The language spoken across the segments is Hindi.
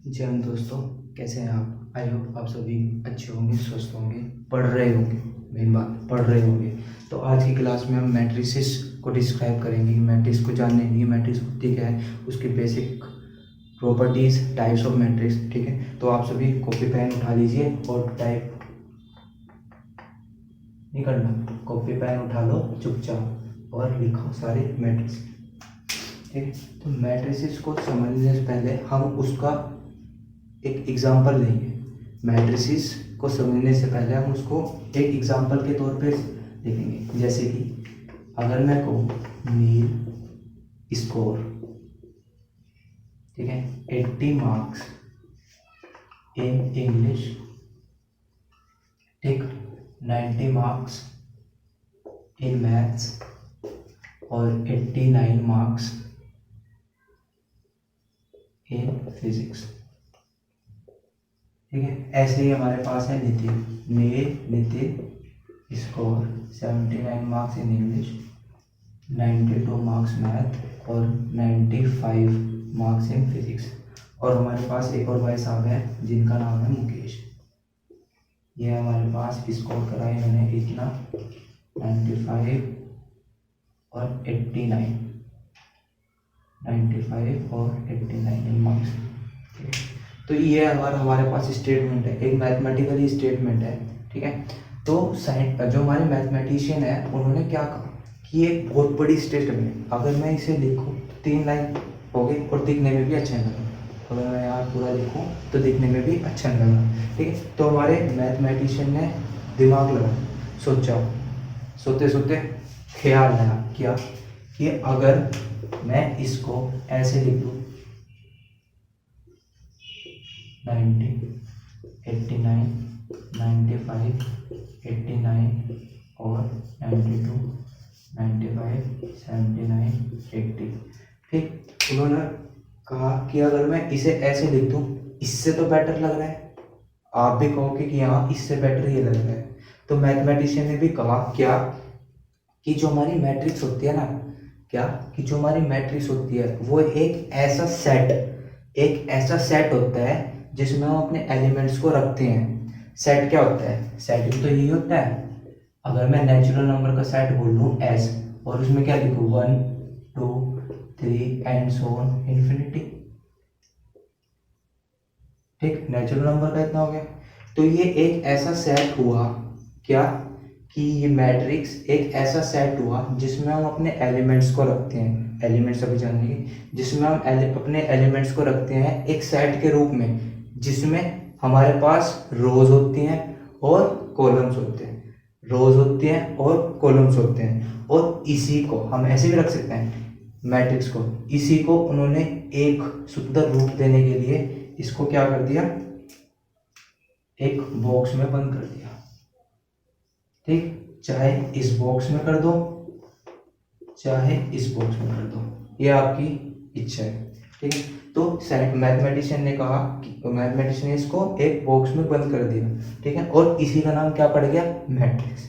जय हिंद दोस्तों, कैसे हैं आप? आई होप आप सभी अच्छे होंगे, स्वस्थ होंगे, पढ़ रहे होंगे। मेन बात, पढ़ रहे होंगे। तो आज की क्लास में हम मैट्रिसेस को डिस्क्राइब करेंगे। मैट्रिक्स को जानेंगे, मैट्रिक्स होती क्या है, उसकी basic properties, types of matrix. ठीक है, तो आप सभी कॉपी पेन उठा लीजिए और टाइप नहीं करना, कॉपी पेन उठा लो चुपचाप और लिखो सारे मैट्रिक्स। ठीक है, तो मैट्रिसेस को समझने से पहले हम उसका एक एग्जाम्पल लेंगे। मैट्रिसेस को समझने से पहले हम उसको एक एग्जाम्पल के तौर पे लिखेंगे। जैसे कि अगर मैं कहूँ नील स्कोर, ठीक है, 80 मार्क्स इन इंग्लिश, ठीक, 90 मार्क्स इन मैथ्स और 89 मार्क्स इन फिजिक्स। ठीक है, ऐसे ही हमारे पास है Nitin score 79 marks in English, 92 marks math और 95 मार्क्स इन फिजिक्स। और हमारे पास एक और भाई साहब है जिनका नाम है मुकेश। ये हमारे पास स्कोर करा है इन्होंने इतना 95 और 89, 95 और 89 इन मार्क्स। तो ये हमारे पास स्टेटमेंट है, एक मैथमेटिकली स्टेटमेंट है। ठीक है, तो जो हमारे मैथमेटिशियन है उन्होंने क्या कहा कि ये बहुत बड़ी स्टेटमेंट है। अगर मैं इसे लिखूँ तो 3 लाइन हो गई और दिखने में भी अच्छा नहीं लगा। अगर मैं यहाँ पूरा लिखूँ तो दिखने में भी अच्छा नहीं लगा। ठीक है, तो हमारे मैथमेटिशियन ने दिमाग लगाया, सोचा, सोते सोते ख्याल आया क्या कि अगर मैं इसको ऐसे लिख दूँ 90, 89, 95, 89 और 92, 95, 79, 80। ठीक, उन्होंने कहा कि अगर मैं इसे ऐसे लिख दूँ, इससे तो बेटर लग रहा है। आप भी कहोगे कि हाँ, इससे बेटर ये लग रहा है। तो मैथमेटिशियन ने भी कहा क्या कि जो हमारी मैट्रिक्स होती है ना, क्या कि जो हमारी मैट्रिक्स होती है वो एक ऐसा सेट होता है जिसमें हम अपने एलिमेंट्स को रखते हैं। सेट क्या होता है? सेट भी तो यही होता है। अगर मैं नेचुरल नंबर का सेट बोल लूँ एस और उसमें क्या लिखूँ 1, 2, 3 एंड सो ऑन इन्फिनिटी। ठीक, नेचुरल नंबर का इतना हो गया। तो ये एक ऐसा सेट हुआ क्या कि ये मैट्रिक्स एक ऐसा सेट हुआ जिसमें हम अपने एलिमेंट्स को रखते हैं। एलिमेंट्स अभी जानेंगे, जिसमें हम अपने एलिमेंट्स को रखते हैं एक सेट के रूप में, जिसमें हमारे पास रोज होती हैं और कॉलम्स होते हैं। रोज होती हैं और कॉलम्स होते हैं। और इसी को हम ऐसे भी रख सकते हैं मैट्रिक्स को। इसी को उन्होंने एक सुंदर रूप देने के लिए इसको क्या कर दिया, एक बॉक्स में बंद कर दिया। ठीक, चाहे इस बॉक्स में कर दो, चाहे इस बॉक्स में कर दो, ये आपकी इच्छा है। ठीक है, तो मैथमेटिशियन ने कहा कि मैथमेटिशियन ने इसको एक बॉक्स में बंद कर दिया। ठीक है, और इसी का नाम क्या पड़ गया? मैट्रिक्स।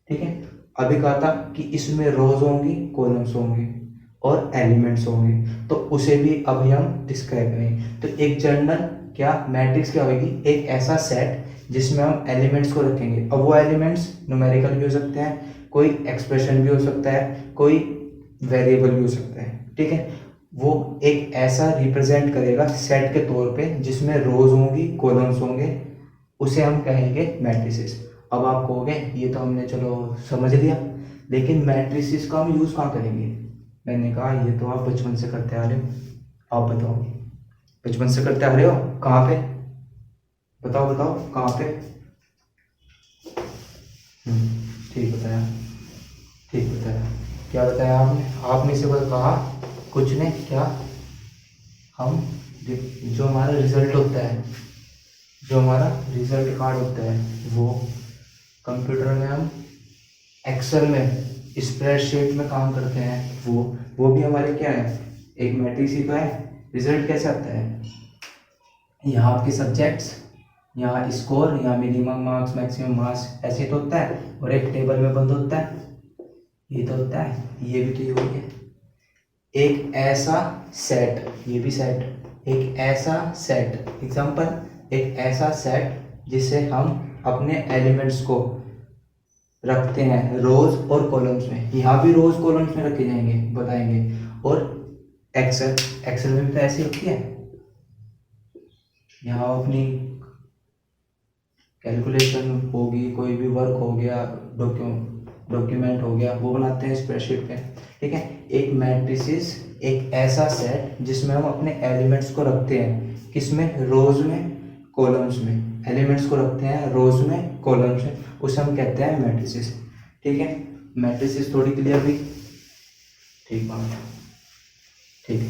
ठीक है, अभी कहा था कि इसमें रोज होंगी, कॉलम्स होंगे और एलिमेंट्स होंगे, तो उसे भी अभी हम डिस्क्राइब करेंगे। तो एक जनरल क्या मैट्रिक्स क्या होगी? एक ऐसा सेट जिसमें हम एलिमेंट्स को रखेंगे। अब वो एलिमेंट्स न्यूमेरिकल भी हो सकते हैं, कोई एक्सप्रेशन भी हो सकता है, कोई वेरिएबल भी हो सकता है। ठीक है, वो एक ऐसा रिप्रेजेंट करेगा सेट के तौर पे जिसमें रोज होंगी, कॉलम्स होंगे, उसे हम कहेंगे मैट्रिसेस। अब आप कहोगे ये तो हमने चलो समझ लिया, लेकिन मैट्रिसेस का हम यूज़ कहाँ करेंगे? मैंने कहा ये तो आप बचपन से करते आ रहे हो। आप बताओ, बचपन से करते आ रहे हो, कहाँ पे? बताओ बताओ कहाँ पे? ठीक बताया, ठीक बताया। क्या बताया आपने? आपने इसे कहा कुछ ने क्या, हम जो हमारा रिजल्ट होता है, जो हमारा रिजल्ट कार्ड होता है, वो कंप्यूटर में हम एक्सेल में स्प्रेडशीट में काम करते हैं, वो भी हमारे क्या है, एक मैट्रिक्स ही तो है। रिजल्ट कैसे आता है? यहाँ आपके सब्जेक्ट्स, यहाँ स्कोर, यहाँ मिनिमम मार्क्स, मैक्सिमम मार्क्स, ऐसे तो होता है, और एक टेबल में बंद होता है, ये तो होता है। ये भी तो ये हो गया एक ऐसा सेट, ये भी सेट एक ऐसा सेट, एग्जांपल एक ऐसा सेट जिसे हम अपने एलिमेंट्स को रखते हैं रोज और कॉलम्स में। यहाँ भी रोज कॉलम्स में रखे जाएंगे, बताएंगे। और एक्सेल में भी तो ऐसी होती है। यहाँ अपनी कैलकुलेशन होगी, कोई भी वर्क हो गया, डॉक्यूमेंट हो गया, वो बनाते हैं स्प्रेडशीट पे, ठीक है। एक मैट्रिसेस एक ऐसा सेट जिसमें हम अपने एलिमेंट्स को रखते हैं, किसमें, रोज में, कॉलम्स में। एलिमेंट्स को रखते हैं रोज में, कॉलम्स में, उसे हम कहते हैं मैट्रिसेस, ठीक है। मैट्रिसेस थोड़ी क्लियर हुई, ठीक बात है, ठीक है।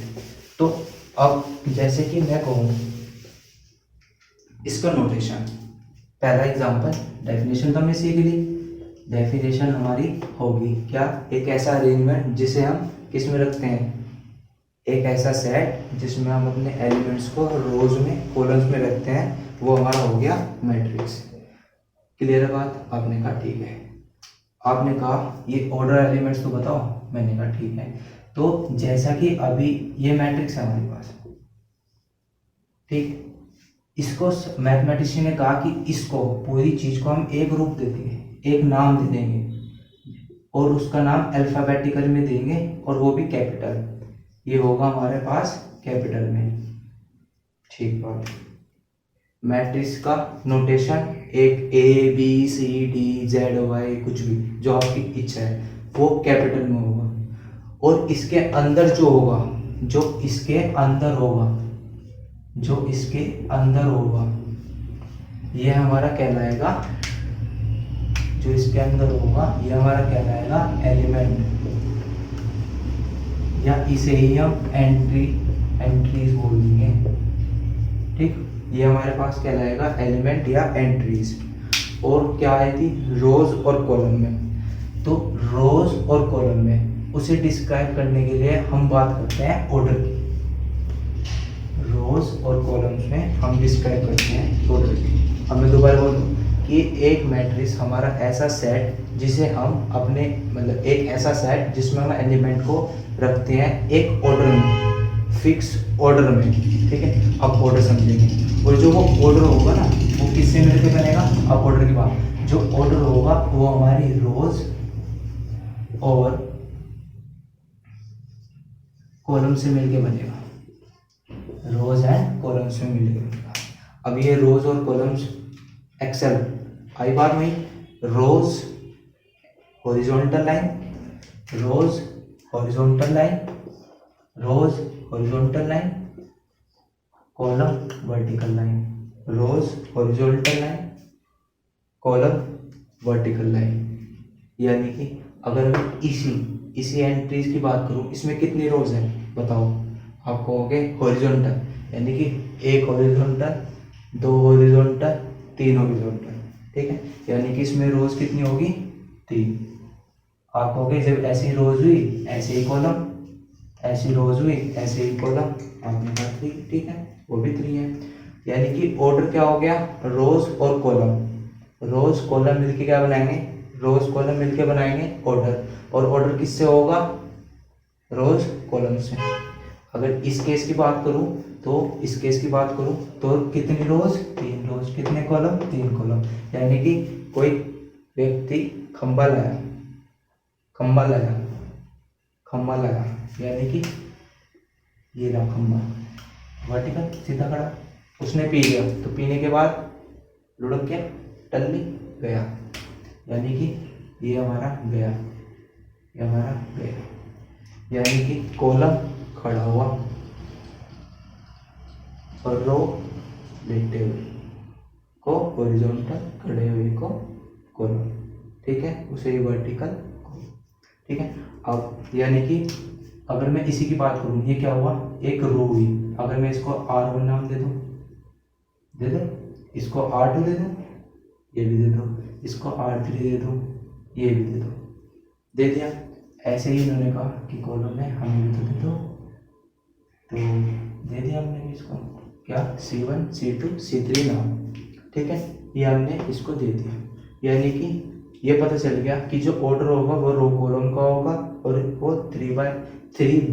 तो अब जैसे कि मैं कहूँ इसका नोटेशन, पहला एग्जांपल, डेफिनेशन तो हमने सीख ली। डेफिनेशन हमारी होगी क्या, एक ऐसा अरेंजमेंट जिसे हम किस में रखते हैं, एक ऐसा सेट जिसमें हम अपने एलिमेंट्स को रोज में, कॉलम्स में रखते हैं, वो हमारा हो गया मैट्रिक्स। क्लियर है बात? आपने कहा ठीक है। आपने कहा ये ऑर्डर एलिमेंट्स तो बताओ, मैंने कहा ठीक है। तो जैसा कि अभी ये मैट्रिक्स है हमारे पास, ठीक, इसको मैथमेटिशियन ने कहा कि इसको, पूरी चीज को हम एक रूप दे देंगे, एक नाम दे देंगे और उसका नाम अल्फाबेटिकल में देंगे और वो भी कैपिटल। ये होगा हमारे पास कैपिटल में, ठीक बात। मैट्रिक्स का नोटेशन एक ABCDZY कुछ भी जो आपकी इच्छा है वो कैपिटल में होगा। और इसके अंदर जो होगा, जो इसके अंदर होगा, जो इसके अंदर होगा, ये हमारा कहलाएगा, जो इसके अंदर होगा ये हमारा कहलाएगा एलिमेंट, या इसे ही हम एंट्रीज बोल देंगे, ठीक। ये हमारे पास कहलाएगा एलिमेंट या एंट्रीज। और क्या आई थी, रोज और कॉलम में। तो रोज और कॉलम में उसे डिस्क्राइब करने के लिए हम बात करते हैं ऑर्डर की। रोज और कॉलम्स में हम डिस्क्राइब करते हैं ऑर्डर की। अब मैं दोबारा बोल दूं कि एक मैट्रिक्स हमारा ऐसा सेट जिसे हम अपने, मतलब एक ऐसा सेट जिसमें हम एलिमेंट को रखते हैं एक ऑर्डर में, फिक्स ऑर्डर में, ठीक है। अब ऑर्डर समझेंगे। और जो वो ऑर्डर होगा ना, वो किससे मिलकर बनेगा, अब ऑर्डर की बात, जो ऑर्डर होगा वो हमारी रोज और कॉलम से मिलके बनेगा, रोज एंड कॉलम्स में मिलके बनेगा। अब ये रोज और कॉलम्स, एक्सेल आई बार में, rows horizontal line, rows horizontal line, rows horizontal line, column vertical line, rows horizontal line, column vertical line. यानी कि अगर मैं इसी एंट्रीज की बात करूं, इसमें कितनी रोज है बताओ, आप कहोगे हॉरिजॉन्टल, यानी कि एक हॉरिजॉन्टल, दो हॉरिजॉन्टल, तीन हॉरिजॉन्टल, ठीक है। यानी कि इसमें रोज कितनी होगी, 3। आप कहोगे जब ऐसी रोज हुई ऐसे ही कॉलम, ऐसी रोज हुई ऐसे ही कॉलम, आपने कहा 3, ठीक है, वो भी 3 है। यानी कि ऑर्डर क्या हो गया, रोज और कॉलम, रोज कॉलम मिलके क्या बनाएंगे, रोज कॉलम मिलके बनाएंगे ऑर्डर। और ऑर्डर किससे होगा, रोज कॉलम से। अगर इस केस की बात करूं तो, इस केस की बात करूं तो कितनी रोज, 3 रोज, कितने कॉलम, 3 कॉलम। यानी कि कोई व्यक्ति खंबा लाया, खंबा लाया, खंबा लगा, यानी कि ये रहा खंबा, वर्टिकल सीधा खड़ा, उसने पी लिया, तो पीने के बाद लुढ़क के टल्ली गया, यानी कि ये हमारा गया, ये हमारा गया। यानी कि कॉलम खड़ा हुआ और रो लेटे हुए को हॉरिजॉन्टल, खड़े हुए को कॉलम, ठीक है, उसे ही वर्टिकल, ठीक है। अब यानी कि अगर मैं इसी की बात करूं, ये क्या हुआ, एक रो हुई। अगर मैं इसको R1 नाम दे दूं, दे दो, इसको R2 दे दूं, ये भी दे दो, इसको R3 दे दूं, ये भी दे दो, दे दिया। ऐसे ही इन्होंने कहा कि कॉलम में हमें भी तो दे दो, तो दे दिया हमने भी इसको, क्या, C1 C2 C3 नाम, ठीक है, ये हमने इसको दे दिया। यानी कि ये पता चल गया कि जो ऑर्डर होगा वो रो कॉलम का होगा और वो 3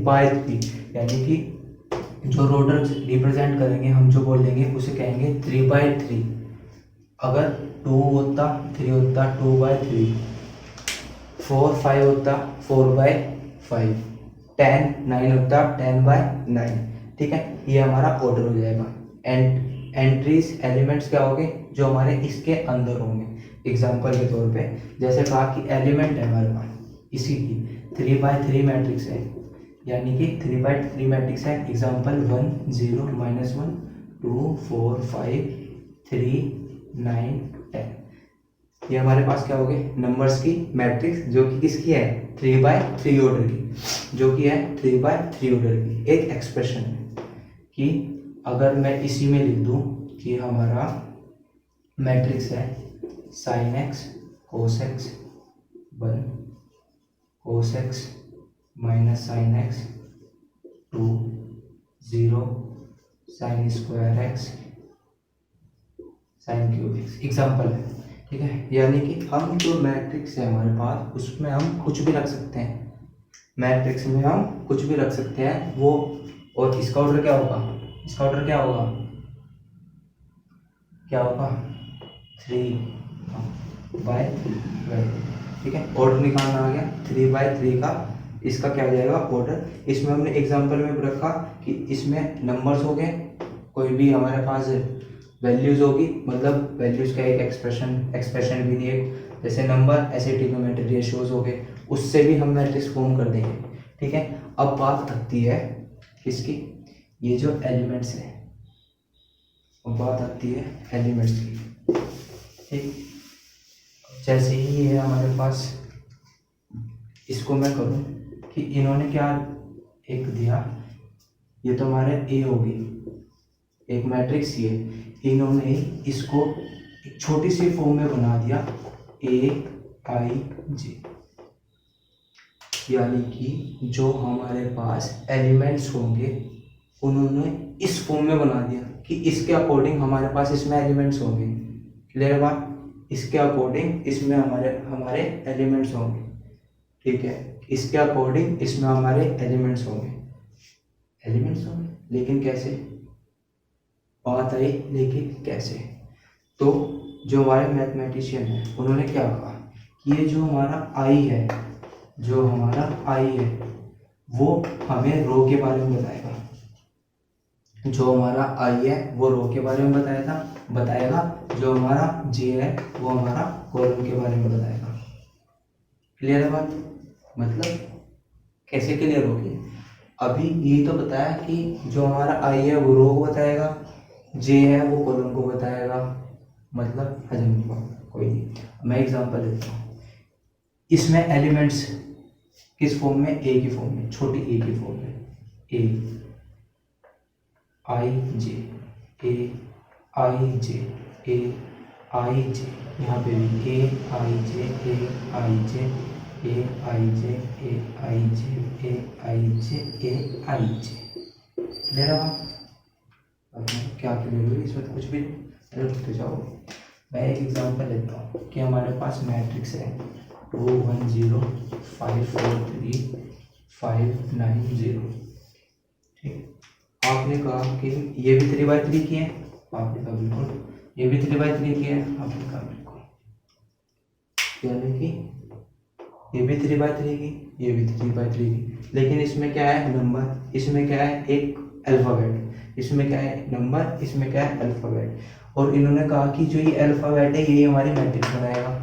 बाय 3, यानी कि जो रोटर रिप्रेजेंट करेंगे हम जो बोलेंगे उसे कहेंगे 3/3। अगर 2 होता 3 होता 2/3, 4 5 होता 4/5, 10 9 होता 10/9। ठीक है, ये हमारा ऑर्डर हो जाएगा। एंट्रीज एलिमेंट्स क्या होंगे, जो हमारे इसके अंदर होंगे। एग्जाम्पल के तौर पे जैसे कहा कि एलिमेंट है हमारे पास इसी की 3/3 मैट्रिक्स है, यानी कि 3/3 मैट्रिक्स है। एग्जाम्पल 1 0 -1 2 4 5 3 9 10। ये हमारे पास क्या हो गए, नंबर्स की मैट्रिक्स, जो कि किसकी है 3/3 ऑर्डर की, जो कि है 3/3 ऑर्डर की। एक एक्सप्रेशन है कि अगर मैं इसी में लिख दूं कि हमारा मैट्रिक्स है sin x cos x 1 cos x minus sin x 2 0 sin square x sin cube x। Example है, ठीक है। यानी कि हम जो मैट्रिक्स है हमारे पास उसमें हम कुछ भी रख सकते हैं, मैट्रिक्स में हम कुछ भी रख सकते हैं वो। और इसका ऑर्डर क्या होगा, इसका ऑर्डर क्या होगा, क्या होगा 3/3। ठीक है, ऑर्डर निकालना आ गया 3/3 का। इसका क्या हो जाएगा ऑर्डर। इसमें हमने एग्जांपल में रखा कि इसमें नंबर्स हो गए, कोई भी हमारे पास वैल्यूज होगी, मतलब वैल्यूज का एक एक्सप्रेशन भी दिए, जैसे नंबर ऐसे ट्रिग्नोमेट्री रेशियोज हो गए, उससे भी हम मैट्रिक्स फॉर्म कर देंगे। ठीक है, अब बात आती है किसकी, ये जो एलिमेंट्स है, अब बात आती है एलिमेंट्स की। ठीक, जैसे ही ये हमारे पास, इसको मैं करूं कि इन्होंने क्या एक दिया, ये तो हमारे ए होगी, एक मैट्रिक्स ये, इन्होंने इसको एक छोटी सी फॉर्म में बना दिया AIJ, यानी कि जो हमारे पास एलिमेंट्स होंगे उन्होंने इस फॉर्म में बना दिया कि इसके अकॉर्डिंग हमारे पास इसमें एलिमेंट्स होंगे। क्लियर है बात, इसके अकॉर्डिंग इसमें हमारे एलिमेंट्स होंगे। ठीक है, इसके अकॉर्डिंग इसमें हमारे एलिमेंट्स होंगे, लेकिन कैसे, बात आई लेकिन कैसे। तो जो हमारे मैथमेटिशियन है उन्होंने क्या कहा कि ये जो हमारा आई है, जो हमारा आई है वो हमें रो के बारे में बताएगा, जो हमारा आई है वो रो के बारे में बताएगा, जो हमारा जे है वो हमारा कॉलम के बारे में बताएगा। क्लियर है बात, मतलब कैसे क्लियर होगी, अभी ये तो बताया कि जो हमारा आई है वो रो को बताएगा, जे है वो कॉलम को बताएगा, मतलब हजम हुआ। कोई नहीं, मैं एग्जांपल देता हूँ। इसमें एलिमेंट्स किस फॉर्म में, ए की फॉर्म में, छोटी ए की फॉर्म में, ए आई जे, ए आई जे, ए आई जे, यहाँ पे भी ए आई जे, ए आई जे, ए आई जे, ए आई जे, ए आई जे, ए आई जे। क्लियर है बात, अब मैं क्या क्लियर हुई, इसमें तो कुछ भी नहीं, रुकते जाओ। मैं एक एग्जांपल लेता हूँ कि हमारे पास मैट्रिक्स है 2 1 0 5 4 3 5 9 0। ठीक, आपने कहा कि ये भी 3/3 की है, आपने कहा बिल्कुल, ये भी 3/3 की है, आपने कहा बिल्कुल, यानी कि ये भी 3/3 की, ये भी 3/3 की। लेकिन इसमें क्या है नंबर, इसमें क्या है एक अल्फ़ाबेट, इसमें क्या है नंबर, इसमें क्या है अल्फ़ाबेट। और इन्होंने कहा कि जो ये अल्फ़ाबेट है यही हमारी मैट्रिक्स बनाएगा,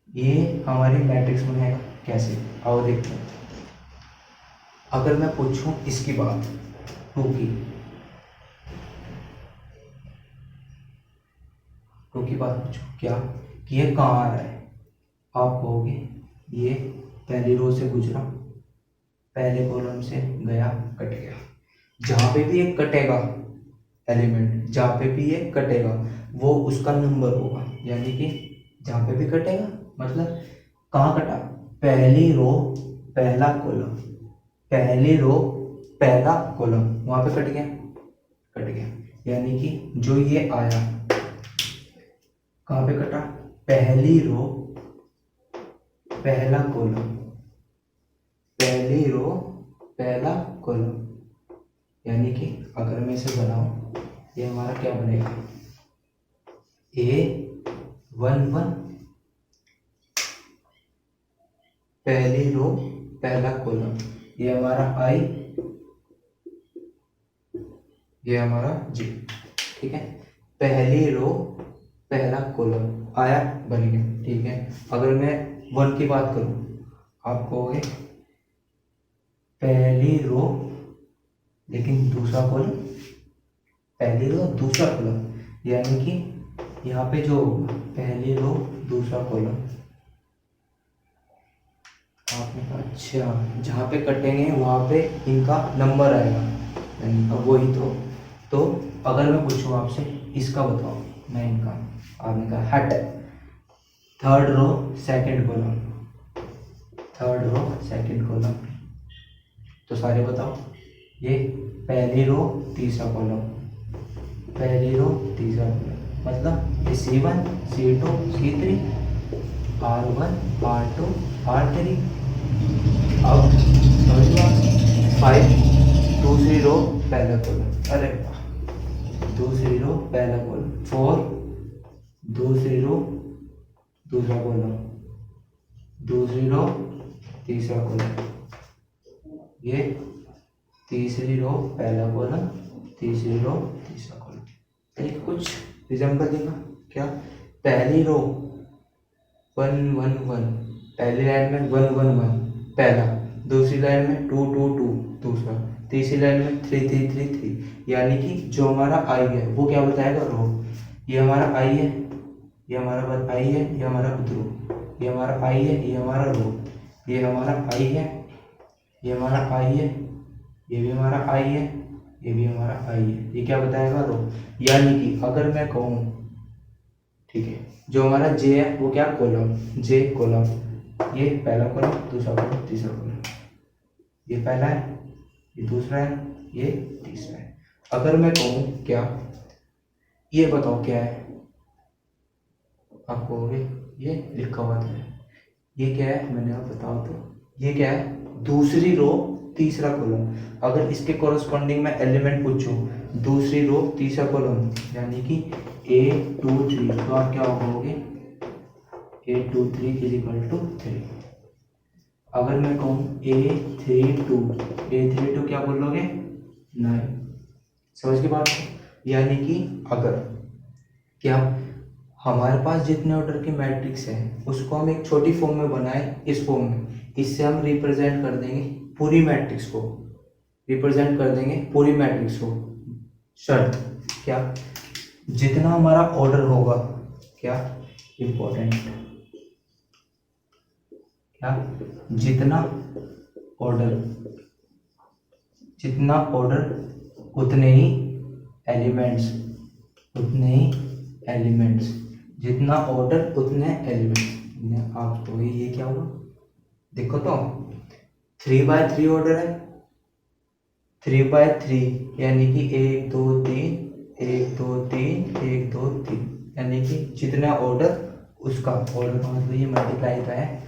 ये हमारी मैट्रिक्स बनाएगा। कैसे, आओ देखते हैं। अगर मैं पूछूं इसकी बात 2 की बात पूछूं क्या, कि ये कहाँ आ रहा है, आप कहोगे ये पहली रो से गुजरा, पहले कॉलम से गया, कट गया। जहाँ पे भी ये कटेगा एलिमेंट, जहाँ पे भी ये कटेगा वो उसका नंबर होगा, यानी कि जहाँ पे भी कटेगा मतलब कहाँ कटा, पहली रो पहला कॉलम, पहली रो पहला कॉलम, वहाँ पे कट गया, यानी कि जो ये आया कहाँ पे कटा, पहली रो पहला कॉलम, पहली रो पहला कॉलम, यानी कि अगर मैं इसे बनाऊं, ये हमारा क्या बनेगा, A11 पहली रो पहला कॉलम, ये हमारा I, ये हमारा J। ठीक है, पहली रो पहला कॉलम आया, बन गया। ठीक है, अगर मैं 1 की बात करूं, आप कहोगे पहली रो लेकिन दूसरा कॉलम, पहली रो दूसरा कॉलम, यानी कि यहाँ पे जो होगा पहली रो दूसरा कॉलम, आपने कहा अच्छा, जहाँ पे कटेंगे वहाँ पे इनका नंबर आएगा, यानी अब वही तो अगर मैं पूछूँ आपसे इसका बताओ, मैं इनका, आपने कहा हट, third row second column, third row second column, तो सारे बताओ। ये पहली रो तीसरा कॉलम, पहली रो तीसरा कॉलम, मतलब ये C1 C2 C3 R1 R2 R3। अब समझ लो, 5 दूसरी रो पहला कॉलम, अरे दूसरी रो पहला कॉलम, 4 दूसरी रो दूसरा कॉलम, दूसरी रो तीसरा कॉलम, ये तीसरी रो पहला कॉलम, तीसरी रो तीसरा कॉलम। एक कुछ रिजेंबल देगा क्या, पहली रो 1 1 1, पहली लाइन में 1 1 1 पहला, दूसरी लाइन में 2 2 2 दूसरा, तीसरी लाइन में 3 3 3 3, यानी कि जो हमारा आई है वो क्या बताएगा, रो। ये हमारा आई है, ये हमारा आई है, ये हमारा रो, ये हमारा आई है, ये हमारा रो, ये हमारा आई है, ये हमारा आई है, ये भी हमारा आई है, ये भी हमारा आई है, ये क्या बताएगा, रो। यानी कि अगर मैं कहूँ, ठीक है, जो हमारा जे है वो क्या, कॉलम, जे कॉलम, ये पहला कॉलम दूसरा कॉलम तीसरा कॉलम, ये पहला है, ये दूसरा है, ये तीसरा है। अगर मैं कहूँ क्या, ये बताओ क्या है, आप कहोगे ये लिखा हुआ है, ये क्या है, मैंने आप बताओ तो, ये क्या है, दूसरी रो तीसरा कॉलम। अगर इसके कॉरस्पॉन्डिंग में एलिमेंट पूछूं, दूसरी रो तीसरा कॉलम, यानी कि A2 3, तो आप क्या कहोगे, A2 3 = 3। अगर मैं कहूँ A32 क्या बोलोगे, 9। समझ की बात है, यानी कि अगर क्या हमारे पास जितने ऑर्डर के मैट्रिक्स हैं उसको हम एक छोटी फॉर्म में बनाए, इस फॉर्म में, इससे हम रिप्रेजेंट कर देंगे पूरी मैट्रिक्स को, रिप्रेजेंट कर देंगे पूरी मैट्रिक्स को। शर्त क्या, जितना हमारा ऑर्डर होगा, क्या इंपॉर्टेंट, क्या जितना ऑर्डर उतने ही एलिमेंट्स, जितना ऑर्डर उतने एलिमेंट्स। आप तो ये क्या होगा, देखो तो 3/3 ऑर्डर है, 3/3 यानी कि 1 2 3 1 2 3 1 2 3, यानी कि जितना ऑर्डर उसका, ऑर्डर का मतलब ये मल्टीप्लाई का है,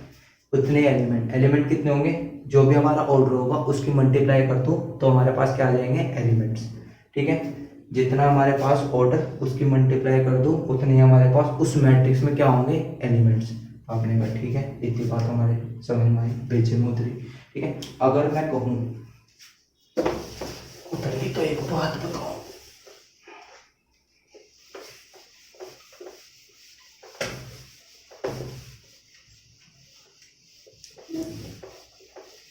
उतने एलिमेंट कितने होंगे, जो भी हमारा ऑर्डर होगा उसकी मल्टीप्लाई कर दो तो हमारे पास क्या आ जाएंगे, एलिमेंट्स। ठीक है, जितना हमारे पास ऑर्डर उसकी मल्टीप्लाई कर दो उतने ही हमारे पास उस मैट्रिक्स में क्या होंगे, एलिमेंट्स। आपने कहा ठीक है, इतनी बात हमारे समझ में आई, बेचे में उतरी। ठीक है, अगर मैं कहूँ उतरी तो एक बात बताओ,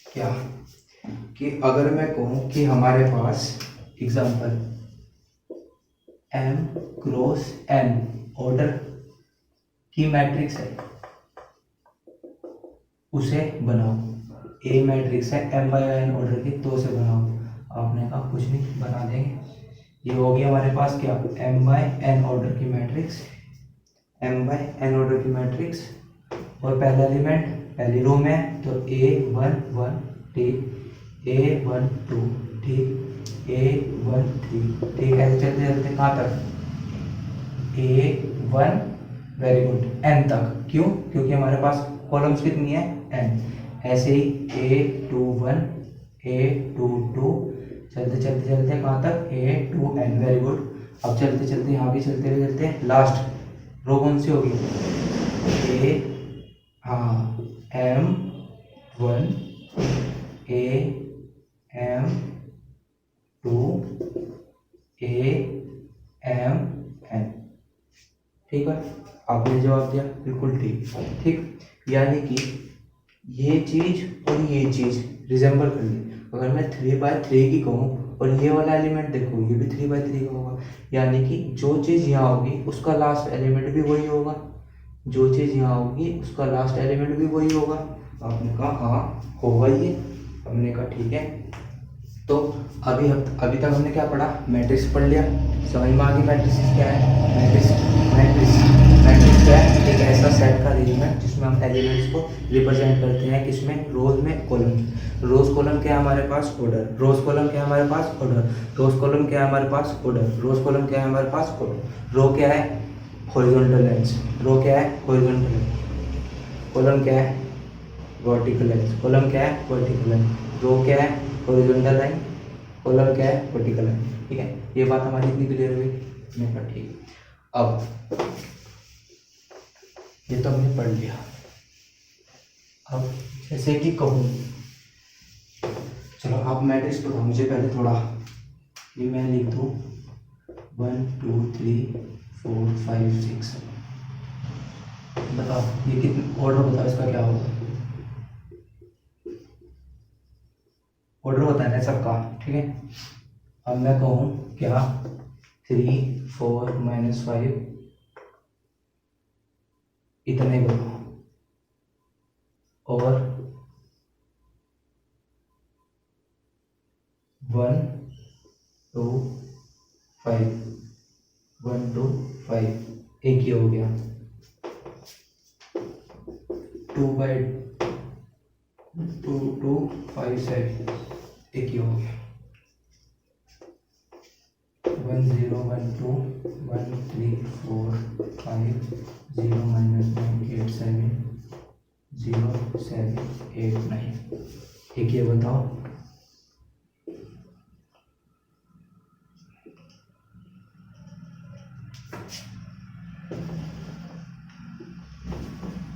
क्या कि अगर मैं कहूँ कि हमारे पास एग्जांपल M × N ऑर्डर की मैट्रिक्स है, उसे बनाओ। A मैट्रिक्स है M/N ऑर्डर की, तो उसे बनाओ। आपने कहा कुछ नहीं, बना देंगे। ये होगी हमारे पास क्या, M/N ऑर्डर की मैट्रिक्स, M/N ऑर्डर की मैट्रिक्स, और पहला एलिमेंट पहली रो में है तो A11 ठीक, A12 ठीक, A13 ठीक, ऐसे चलते चलते कहाँ तक, A1 वेरी गुड N तक। क्यों, क्योंकि हमारे पास कॉलम्स कितनी है, N। ऐसे ही A21 A22 चलते चलते चलते कहाँ तक, A to N, very good. अब चलते चलते यहाँ भी चलते हुए चलते हैं, लास्ट रो कौन सी होगी, A, हाँ, M1, A, M2, A, M, N। ठीक है, आपने जवाब दिया बिल्कुल ठीक। ठीक, यानी कि ये चीज और ये चीज रिजेंबल कर ली। अगर मैं 3/3 की कहूँ और ये वाला एलिमेंट देखो, ये भी 3/3 का होगा, यानी कि जो चीज यहाँ होगी उसका लास्ट एलिमेंट भी वही होगा, जो चीज यहाँ होगी उसका लास्ट एलिमेंट भी वही होगा। आपने कहा हाँ होगा ये, हमने कहा ठीक है। तो अभी तक हमने क्या पढ़ा, मैट्रिक्स पढ़ लिया, समझ में आ गई मैट्रिक्स क्या है। मैट्रिक्स क्या है, एक ऐसा सेट का अरेंजमेंट जिसमें हम एलिमेंट्स को रिप्रेजेंट करते हैं, किसमें, रोज में, कॉलम। रोज कॉलम क्या है हमारे पास, ऑर्डर। रोज कॉलम क्या है हमारे पास, ऑर्डर। रोज कॉलम क्या है हमारे पास, ऑर्डर। रोज कॉलम क्या है हमारे पास, ऑर्डर। रो क्या है, हॉरिजॉन्टल लाइंस। रो क्या है, हॉरिजॉन्टल लाइन। कॉलम क्या है, वर्टिकल लाइंस। कॉलम क्या है, वर्टिकल लाइन। रो क्या है, हॉरिजॉन्टल लाइन। कॉलम क्या है, वर्टिकल लाइन। ठीक है, ये बात हमारी इतनी क्लियर हुई। मैं कहा ठीक। अब ये तो हमने पढ़ लिया। अब जैसे कि कहूँ, चलो आप मैट्रिक्स बताओ मुझे पहले थोड़ा, ये मैं लिख दूँ 1 2 3 4 5 6। बताओ ये कितने, ऑर्डर बताओ इसका क्या होगा, ऑर्डर बताना है सबका। ठीक है, अब मैं कहूँ क्या, 3 4 -5 इतने करो, और 1 2 5 1 2 5 एक ही हो गया। 2 2 5 7 एक ही हो गया। 1 0 1 2 1 3 4 5 0 -9 8 7 0 7 8 9 एक ये बताओ।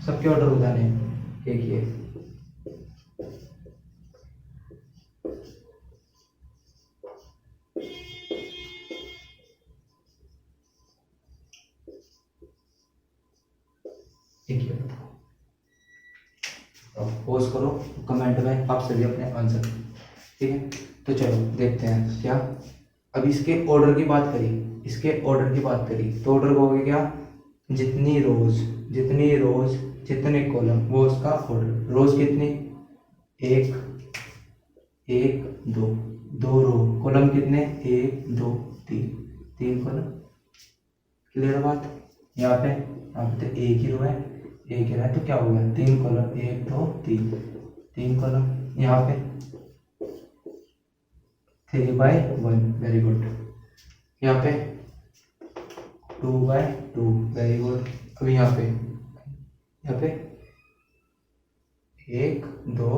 सबके ऑर्डर बताने हैं, एक ये। एक ये बताओ, अब पोज करो कमेंट में आप सभी अपने आंसर। ठीक है, तो चलो देखते हैं क्या। अब इसके ऑर्डर की बात करी, इसके ऑर्डर की बात करी तो ऑर्डर हो गया क्या, जितनी रोज जितने कॉलम वो उसका ऑर्डर। रोज कितनी, 1 1 2 2 रो। कॉलम कितने, 1 2 3 कॉलम। क्लियर बात। यहाँ पे तो एक ही रो है, एक ही है, तो क्या हो गया, 3 कॉलम, 1 2 3 कॉलम। यहाँ पे 3/1, वेरी गुड। यहाँ पे 2/2, वेरी गुड। अब यहाँ पे 1 2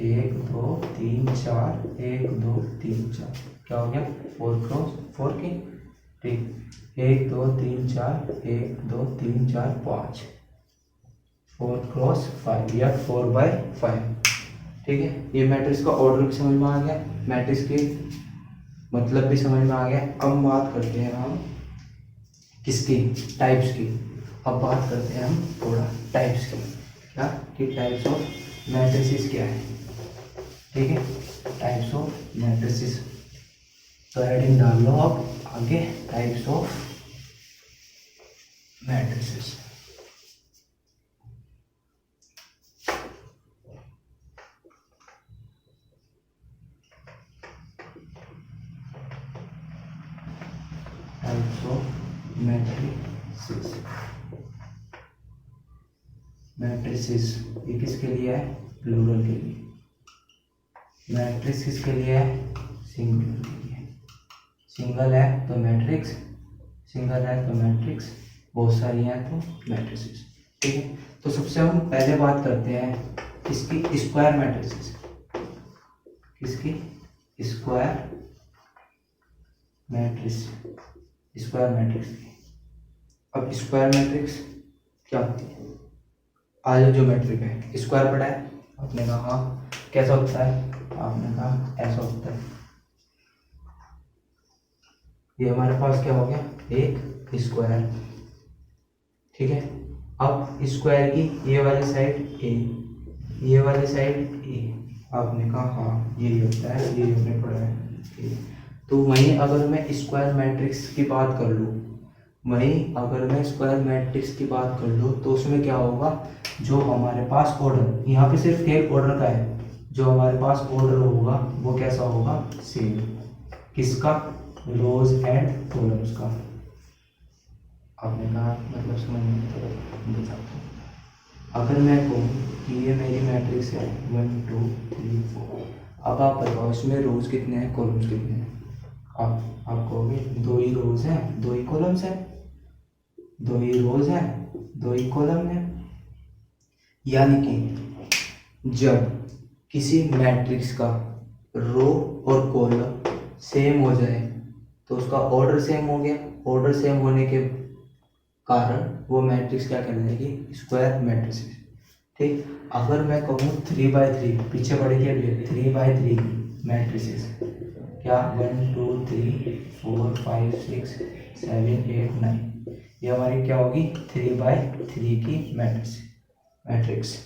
1 2 3 4 1 2 3 4 क्या हो गया, 4 की। ठीक, 1 2 3 4 1 2 3 4 5 4x5 या 4/5। ठीक है, ये मैट्रिक्स का ऑर्डर भी समझ में आ गया, मैट्रिक्स की मतलब भी समझ में आ गया। अब बात करते हैं हम किसकी, टाइप्स की। अब बात करते हैं हम थोड़ा टाइप्स की, क्या कि टाइप्स ऑफ मैट्रिसेस क्या है। ठीक है, टाइप्स ऑफ मैट्रिसेस, तो हेडिंग डाल लो आप आगे, types of matrices. Types of matrices, matrices ये किसके लिए है, प्लूरल के लिए। मैट्रिक्स किसके लिए है, सिंगुलर के लिए। सिंगल है तो मैट्रिक्स, सिंगल है तो मैट्रिक्स, बहुत सारी हैं तो मैट्रिसेस। ठीक है, तो सबसे हम पहले बात करते हैं किसकी, स्क्वायर मैट्रिसेस। किसकी, स्क्वायर मैट्रिक्स, स्क्वायर मैट्रिक्स। अब स्क्वायर मैट्रिक्स क्या होती है? आज ज्योमेट्रिक है, स्क्वायर पढ़ा है आपने कहा, हाँ कैसा होता है? आपने कहा ऐसा होता है। ये हमारे पास क्या हो गया? एक स्क्वायर, ठीक है। अब स्क्वायर की ये वाली साइड ए, ये वाली साइड ए, आपने कहा हाँ यही होता है, ये हमने पढ़ा है। तो वहीं अगर मैं स्क्वायर मैट्रिक्स की बात कर लूँ, वहीं अगर मैं स्क्वायर मैट्रिक्स की बात कर लूँ तो उसमें क्या होगा? जो हमारे पास ऑर्डर, यहाँ पे सिर्फ एक ऑर्डर का है, जो हमारे पास ऑर्डर होगा वो कैसा होगा? सेम। किसका? रोज एंड कॉलम्स का। आपने कहा मतलब समझ में बता। अगर मैं कहूँ कि ये मेरी मैट्रिक्स है 1 2 3 4, अब आप बताओ इसमें रोज कितने हैं, कॉलम्स कितने हैं? आप कहोगे 2 ही रोज हैं 2 ही कॉलम्स हैं, 2 ही रोज हैं 2 ही कॉलम है। यानी कि जब किसी मैट्रिक्स का रो और कॉलम सेम हो जाए तो उसका ऑर्डर सेम हो गया, ऑर्डर सेम होने के कारण वो मैट्रिक्स क्या कहलाएगी? स्क्वायर मैट्रिक्स, ठीक। अगर मैं कहूँ 3/3, पीछे पढ़े थे अभी 3/3 मैट्रिसेस, क्या 1 2 3 4 5 6 7 8 9, ये हमारी क्या होगी? 3/3 की मैट्रिक्स,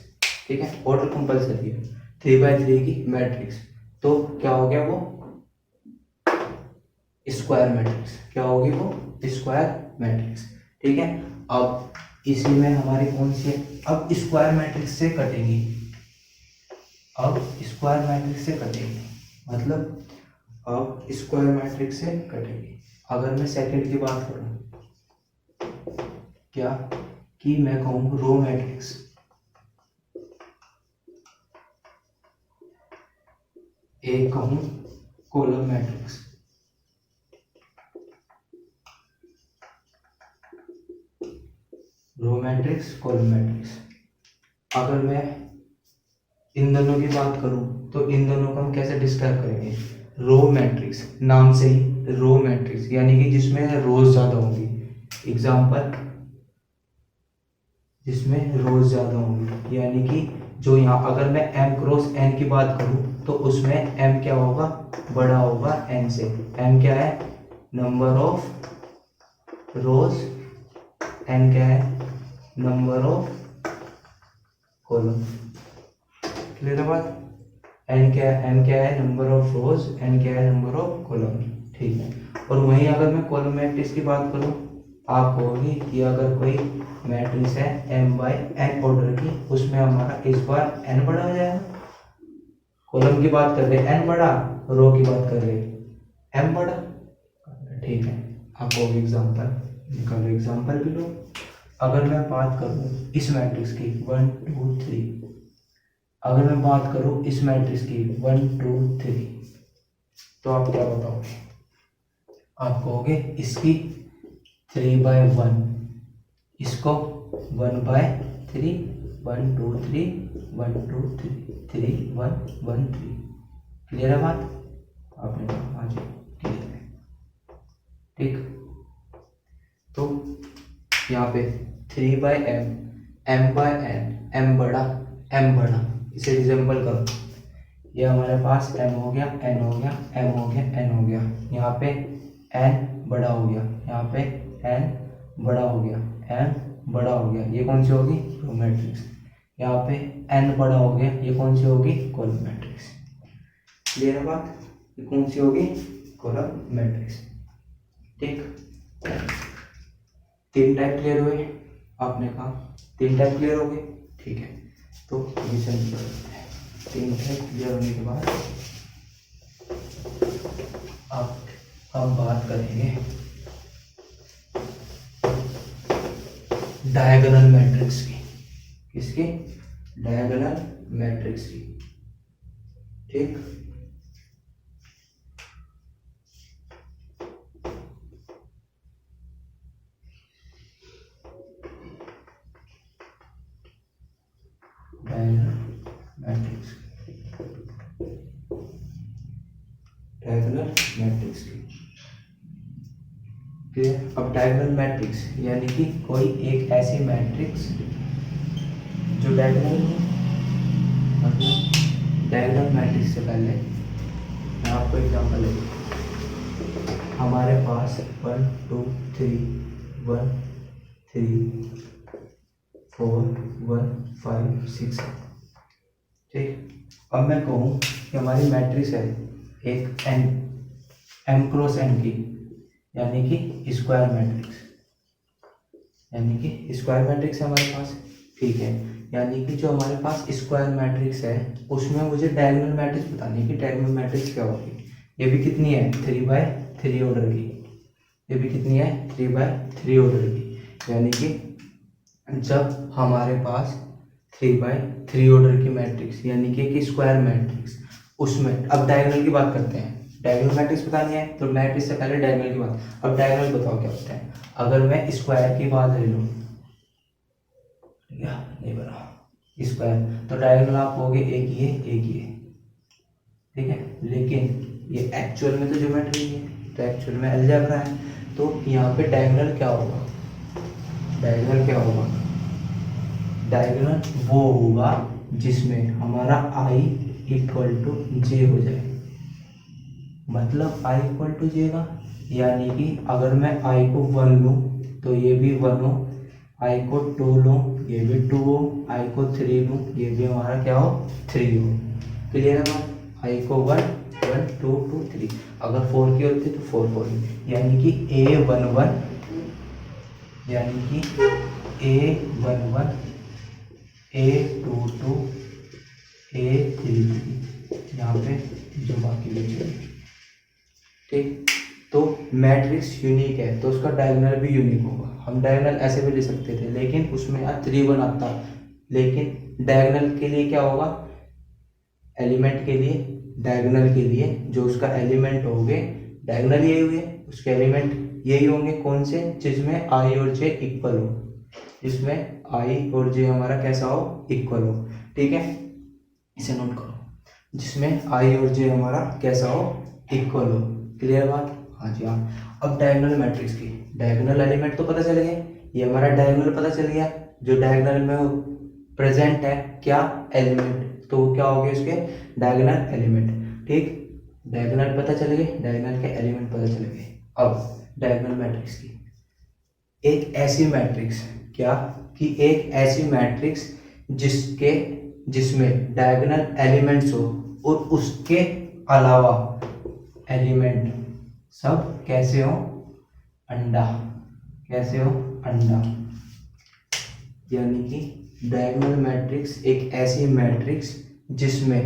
ठीक है। ऑर्डर कंपल्सरी है, 3/3 की मैट्रिक्स, तो क्या हो गया? वो स्क्वायर मैट्रिक्स। क्या होगी वो? स्क्वायर मैट्रिक्स, ठीक है। अब इसी में हमारी कौन सी है? अब स्क्वायर मैट्रिक्स से कटेगी, अब स्क्वायर मैट्रिक्स से कटेगी, मतलब अब स्क्वायर मैट्रिक्स से कटेगी। अगर मैं सेकंड की बात करूं, क्या कि मैं कहूँ रो मैट्रिक्स, एक कहूँ column matrix, row matrix column matrix. अगर मैं इन दोनों की बात करूं तो इन दोनों को हम कैसे डिस्क्राइब करेंगे? रो मैट्रिक्स, नाम से ही रो मैट्रिक्स, यानी कि जिसमें रोज ज्यादा होंगी। एग्जांपल, जिसमें रोज ज्यादा होंगी, यानी कि जो यहाँ अगर मैं m क्रॉस n की बात करूं तो उसमें m क्या होगा? बड़ा होगा n से। m क्या है? नंबर ऑफ रोज, n क्या है? Number of column. क्लियर है बात? n क्या है? नंबर ऑफ रोज, n क्या है? नंबर ऑफ कॉलम, ठीक है। और वहीं अगर मैं कॉलम मैट्रिक्स की बात करूं, आप कहोगे कि अगर कोई मैट्रिक्स है m/n ऑर्डर की, उसमें हमारा इस बार n बड़ा हो जाएगा। कॉलम की बात कर रहे हैं n बड़ा, रो की बात कर रहे हैं m बड़ा, ठीक है। आपको एग्जांपल निकालो, एग्जांपल भी लो। अगर मैं बात करूं इस मैट्रिक्स की 1 2 3, अगर मैं बात करूं इस मैट्रिक्स की 1 2 3, तो आप क्या बताओगे? आप कहोगे इसकी 3/1, इसको 1/3, 1 2 3 1 2 3 3 1 1 3। क्लियर है बात? आपने कहा हाँ जी क्लियर है, ठीक। तो यहाँ पे 3/m, m/n, m बड़ा, इसे रिजेंबल करो। ये हमारे पास m हो गया, n हो गया, m हो गया, n हो गया। यहाँ पे n बड़ा हो गया, यहाँ पे n बड़ा हो गया, m बड़ा हो गया। ये कौन सी होगी? Row matrix. यहाँ पे n बड़ा हो गया, ये कौन सी होगी? Column matrix. क्लियर है बात? ये कौन सी होगी? कॉलम मैट्रिक्स, ठीक। 3 टाइप क्लियर हुए? आपने कहा 3 टाइप क्लियर हो गए, ठीक है। तो रिवीजन करते हैं। 3 टाइप क्लियर होने के बाद अब हम बात करेंगे डायगोनल मैट्रिक्स की। किसकी? डायगोनल मैट्रिक्स की, ठीक। डायगोनल मैट्रिक्स, डायगोनल मैट्रिक्स की। क्लियर। अब डायगोनल मैट्रिक्स यानी कि कोई एक ऐसी मैट्रिक्स जो डायगोनल हो, मतलब डायगोनल मैट्रिक्स से पहले मैं आपको एग्जांपल लेंगे। हमारे पास 1 2 3 1 3 4 1 5 6 ठीक। अब मैं कहूँ कि हमारी मैट्रिक्स है एक m क्रॉस n की, यानी कि स्क्वायर मैट्रिक्स, यानी कि स्क्वायर मैट्रिक्स है हमारे पास। ठीक है, यानी कि जो हमारे पास स्क्वायर मैट्रिक्स है उसमें मुझे डायगोनल मैट्रिक्स बतानी है कि डायगोनल मैट्रिक्स क्या होगी। ये भी कितनी है 3/3 ऑर्डर की, ये भी कितनी है 3/3 ऑर्डर की, यानी कि जब हमारे पास 3/3 ऑर्डर की मैट्रिक्स यानी कि एक स्क्वायर मैट्रिक्स, उसमें अब डायगोनल की बात करते हैं। डायगोनल मैट्रिक्स बतानी है तो मैट्रिक्स से पहले डायगोनल की बात। अब डायगोनल बताओ क्या होता है। अगर मैं स्क्वायर की बात ले लूँ, नहीं बना स्क्वायर, तो डायगोनल आप होगे एक ये एक ये, ठीक है। लेकिन ये एक्चुअल में तो ज्योमेट्री है, तो एक्चुअल में अलजेब्रा है, तो यहाँ पे डायगोनल क्या होगा, डायगोनल क्या होगा, डायगोनल वो होगा जिसमें हमारा i इक्वल टू जे हो जाए। मतलब i इक्वल टू जे का, यानी कि अगर मैं i को 1 लूँ तो ये भी 1 हो, i को 2 लूँ ये भी 2 हो, i को 3 लूँ ये भी हमारा क्या हो 3 हो। क्लियर है बात। i को 1 1 2 2 3, अगर 4 की होती तो 4 4, यानी कि a11, यानी कि a11 a22 a33, यहाँ पे जो बाकी बचे, ठीक। तो मैट्रिक्स यूनिक है तो उसका डायगोनल भी यूनिक होगा। हम डायगोनल ऐसे भी ले सकते थे लेकिन उसमें 3 1 आता, लेकिन डायगोनल के लिए क्या होगा, एलिमेंट के लिए, डायगोनल के लिए जो उसका एलिमेंट होंगे, डायगोनल यही हुए उसके एलिमेंट यही होंगे, कौन से, जिसमें i और j इक्वल हो, जिसमें i और j हमारा कैसा हो, इक्वल हो। ठीक है, इसे नोट करो, जिसमें i और j हमारा कैसा हो, इक्वल हो। क्लियर बात। हाँ जी हाँ। अब डायगोनल मैट्रिक्स की डायगोनल एलिमेंट तो पता चल गए, ये हमारा डायगोनल पता चल गया, जो डायगोनल में प्रेजेंट है क्या, एलिमेंट, तो क्या हो गए उसके डायगोनल एलिमेंट। ठीक, डायगोनल पता चल गए, डायगोनल के एलिमेंट पता चल गए। अब डायगोनल मैट्रिक्स की एक ऐसी मैट्रिक्स, क्या कि एक ऐसी मैट्रिक्स जिसमें डायगोनल एलिमेंट्स हो और उसके अलावा एलिमेंट सब कैसे हो, अंडा, कैसे हो, अंडा। यानी कि डायगोनल मैट्रिक्स एक ऐसी मैट्रिक्स जिसमें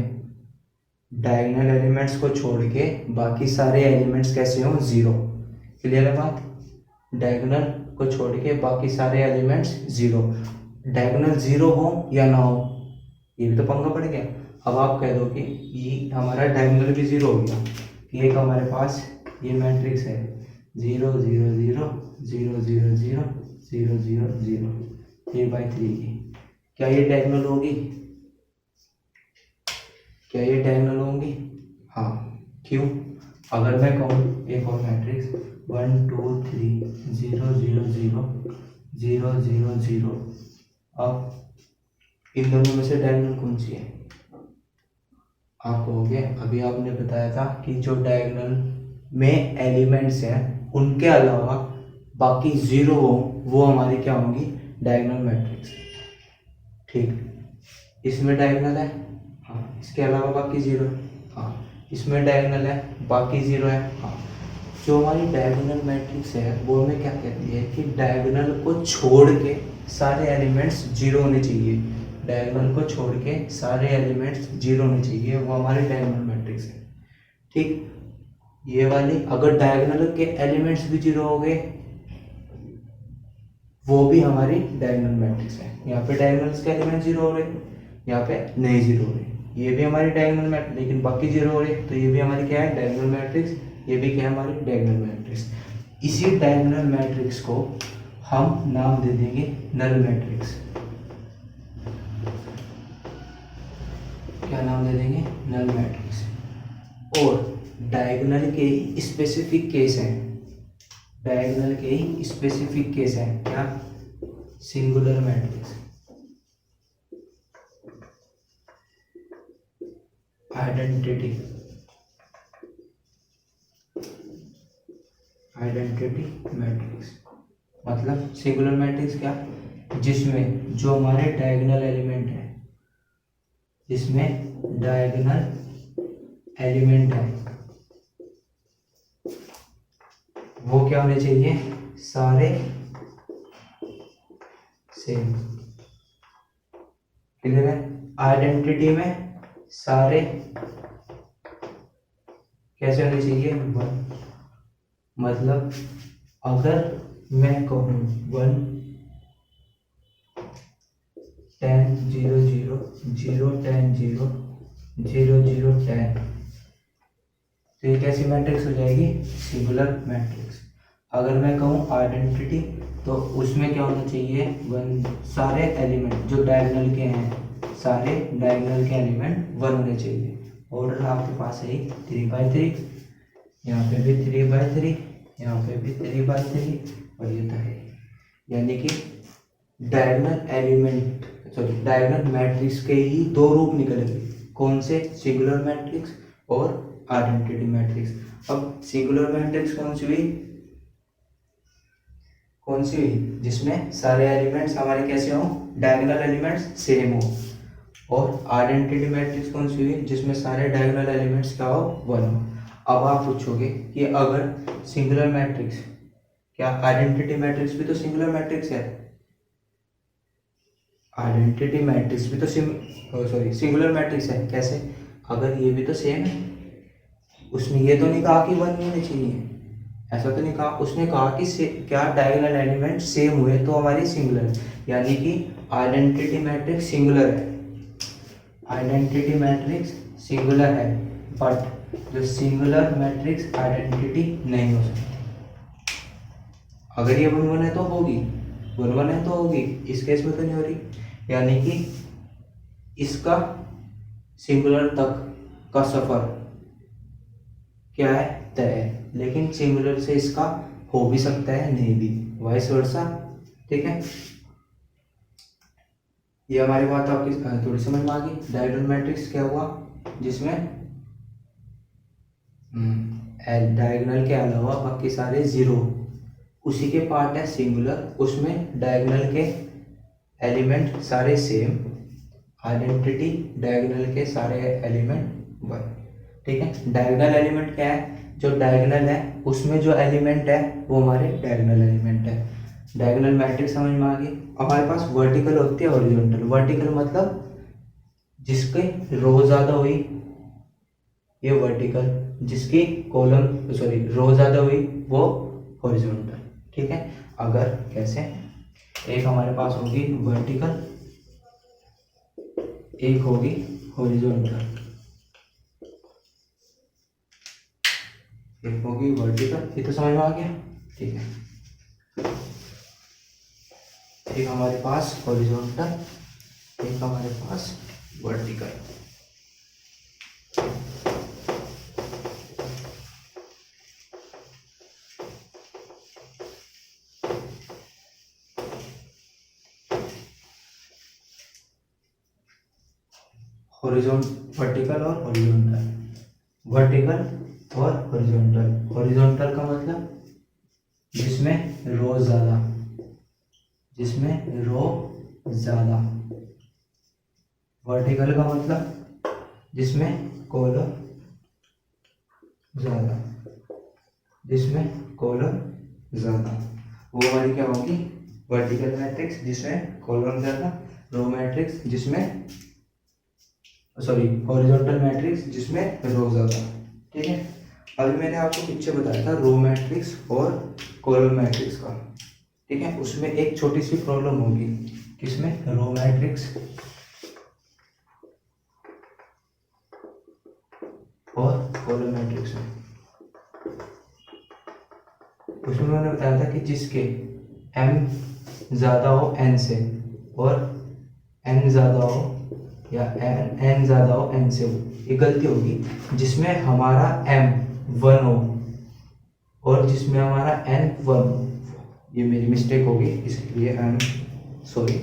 डायगोनल एलिमेंट्स को छोड़ के बाकी सारे एलिमेंट्स कैसे हो, जीरो। क्लियर है बात। डायगोनल को छोड़ के बाकी सारे एलिमेंट्स जीरो, डायगोनल जीरो हो या ना हो ये भी तो पंगा पड़ गया। अब आप कह दो कि ये हमारा डायगोनल भी जीरो हो गया, कि एक हमारे पास ये मैट्रिक्स है 0 0 0 0 0 0 0 0 0 3/3 की, क्या ये डायगोनल होगी, क्या ये डायगोनल होंगी। हाँ, क्यों, अगर मैं कहूँ एक और मैट्रिक्स 1 2 3 0 0 0 0 0 0, अब इन दोनों में से डायगोनल कौन सी है, आप कहोगे अभी आपने बताया था कि जो डायगोनल में एलिमेंट्स हैं उनके अलावा बाकी जीरो हो वो हमारी क्या होंगी, डायगोनल मैट्रिक्स। ठीक, इसमें डायगोनल है, हाँ, इसके अलावा बाकी जीरो, हाँ, इसमें डायगोनल है बाकी जीरो है, हाँ। जो हमारी डायगोनल मैट्रिक्स है वो हमें क्या कहती है कि डायगोनल को छोड़ के सारे एलिमेंट्स जीरो होने चाहिए, डायगोनल को छोड़ के सारे एलिमेंट्स जीरो होने चाहिए, वो हमारी डायगोनल मैट्रिक्स है। ठीक, ये वाली अगर डायगोनल के एलिमेंट्स भी जीरो हो गए वो भी हमारी डायगोनल मैट्रिक्स है। यहाँ पे डायगोनल्स के एलिमेंट जीरो हो रहे, यहाँ पे नहीं जीरो हो रहे, ये भी हमारी डायगोनल मैट्रिक्स, लेकिन बाकी जीरो हो रहे, तो ये भी हमारी क्या है, डायगोनल मैट्रिक्स, ये भी क्या है, हमारी डायगोनल मैट्रिक्स। इसी डायगोनल मैट्रिक्स को हम नाम दे देंगे नल मैट्रिक्स। क्या नाम दे देंगे, नल मैट्रिक्स। और डायगोनल के ही स्पेसिफिक केस हैं, डायगोनल के ही स्पेसिफिक केस हैं, क्या? Singular matrix, identity matrix. मतलब सिंगुलर मैट्रिक्स क्या? जिसमें जो हमारे डायगोनल एलिमेंट है, जिसमें डायगोनल एलिमेंट है वो क्या होने चाहिए? सारे सेम। क्लियर है? आइडेंटिटी में सारे कैसे होने चाहिए? 1। मतलब अगर मैं कहूँ 1 10 0 0 0 10 0 0 0 10, तो ये कैसी मैट्रिक्स हो जाएगी? Singular matrix. अगर मैं कहूँ आइडेंटिटी, तो उसमें क्या होना चाहिए? 1, सारे एलिमेंट जो डायगोनल के हैं, सारे डायगोनल के एलिमेंट 1 होने चाहिए। ऑर्डर आपके पास है 3/3, यहाँ पे भी 3/3, यहाँ पे भी 3/3, और ये तो है। यानी कि diagonal element, sorry diagonal matrix के ही 2 रूप निकलेंगे। कौन से? सिंगुलर मैट्रिक्स और आइडेंटिटी मैट्रिक्स। अब सिंगुलर मैट्रिक्स कौन सी हुई? कौन सी हुई? जिसमें सारे एलिमेंट्स हमारे कैसे हों? डायगोनल एलिमेंट्स सेम हो। और आइडेंटिटी मैट्रिक्स कौन सी हुई? जिसमें सारे डायगोनल एलिमेंट्स क्या हो? 1 हो। अब आप पूछोगे कि अगर सिंगुलर मैट्रिक्स, क्या आइडेंटिटी मैट्रिक्स भी तो सिंगुलर मैट्रिक्स है? आइडेंटिटी मैट्रिक्स भी तो सिंगुलर मैट्रिक्स है। कैसे? अगर ये भी तो सेम है, उसने ये तो नहीं कहा कि 1 होने चाहिए, ऐसा तो नहीं कहा। उसने कहा कि क्या डायगोनल एलिमेंट सेम हुए तो हमारी सिंगुलर, यानी कि आइडेंटिटी मैट्रिक्स सिंगुलर है, आइडेंटिटी मैट्रिक्स सिंगुलर है, बट जो सिंगुलर मैट्रिक्स आइडेंटिटी नहीं हो सकती। अगर ये 1 1 है तो होगी, 1 1 है तो होगी, इस केस में तो नहीं हो रही। यानी कि इसका सिंगुलर तक का सफर क्या है? तय है। लेकिन सिंगुलर से इसका हो भी सकता है, नहीं भी, वाइस वर्सा। ठीक है, ये हमारी बात आपकी थोड़ी समझ में आ गई। डायगोनल मैट्रिक्स क्या हुआ? जिसमें डायगोनल के अलावा बाकी सारे 0, उसी के पार्ट है सिंगुलर, उसमें डायगोनल के एलिमेंट सारे सेम, आइडेंटिटी डायगोनल के सारे एलिमेंट 1। ठीक है, डायगोनल एलिमेंट क्या है? जो डायगोनल है उसमें जो एलिमेंट है वो हमारे डायगोनल एलिमेंट है। डायगोनल मैट्रिक्स समझ में आ गई। हमारे पास वर्टिकल होती है, हॉरिजॉन्टल। वर्टिकल मतलब जिसके रो ज़्यादा हुई, ये वर्टिकल, जिसकी कॉलम सॉरी रो ज़्यादा हुई वो हॉरिजॉन्टल। ठीक है, अगर कैसे? एक हमारे पास होगी वर्टिकल, एक होगी हॉरिजॉन्टल, एक होगी वर्टिकल। ये तो समझ में आ गया। ठीक है, एक हमारे पास हॉरिजॉन्टल, एक हमारे पास वर्टिकल। वर्टिकल और हॉरिजॉन्टल, वर्टिकल और हॉरिजॉन्टल। हॉरिजॉन्टल का मतलब जिसमें रो ज़्यादा, जिसमें रो ज़्यादा। वर्टिकल का मतलब जिसमें कॉलम ज़्यादा, जिसमें कॉलम ज़्यादा, वो हमारी क्या होगी? वर्टिकल मैट्रिक्स जिसमें कॉलम ज़्यादा, रो मैट्रिक्स जिसमें हॉरिजॉन्टल मैट्रिक्स जिसमें रो ज़्यादा। ठीक है, अभी मैंने आपको पीछे बताया था रो मैट्रिक्स और कॉलम मैट्रिक्स का। ठीक है, उसमें एक छोटी सी प्रॉब्लम होगी, किसमें? रो मैट्रिक्स और कॉलम मैट्रिक्स में। उसमें मैंने बताया था कि जिसके m ज़्यादा हो n से और n ज़्यादा हो या n ज़्यादा हो n से हो, ये गलती होगी। जिसमें हमारा m 1 हो और जिसमें हमारा n 1 हो। ये मेरी मिस्टेक होगी, इसलिए I am sorry.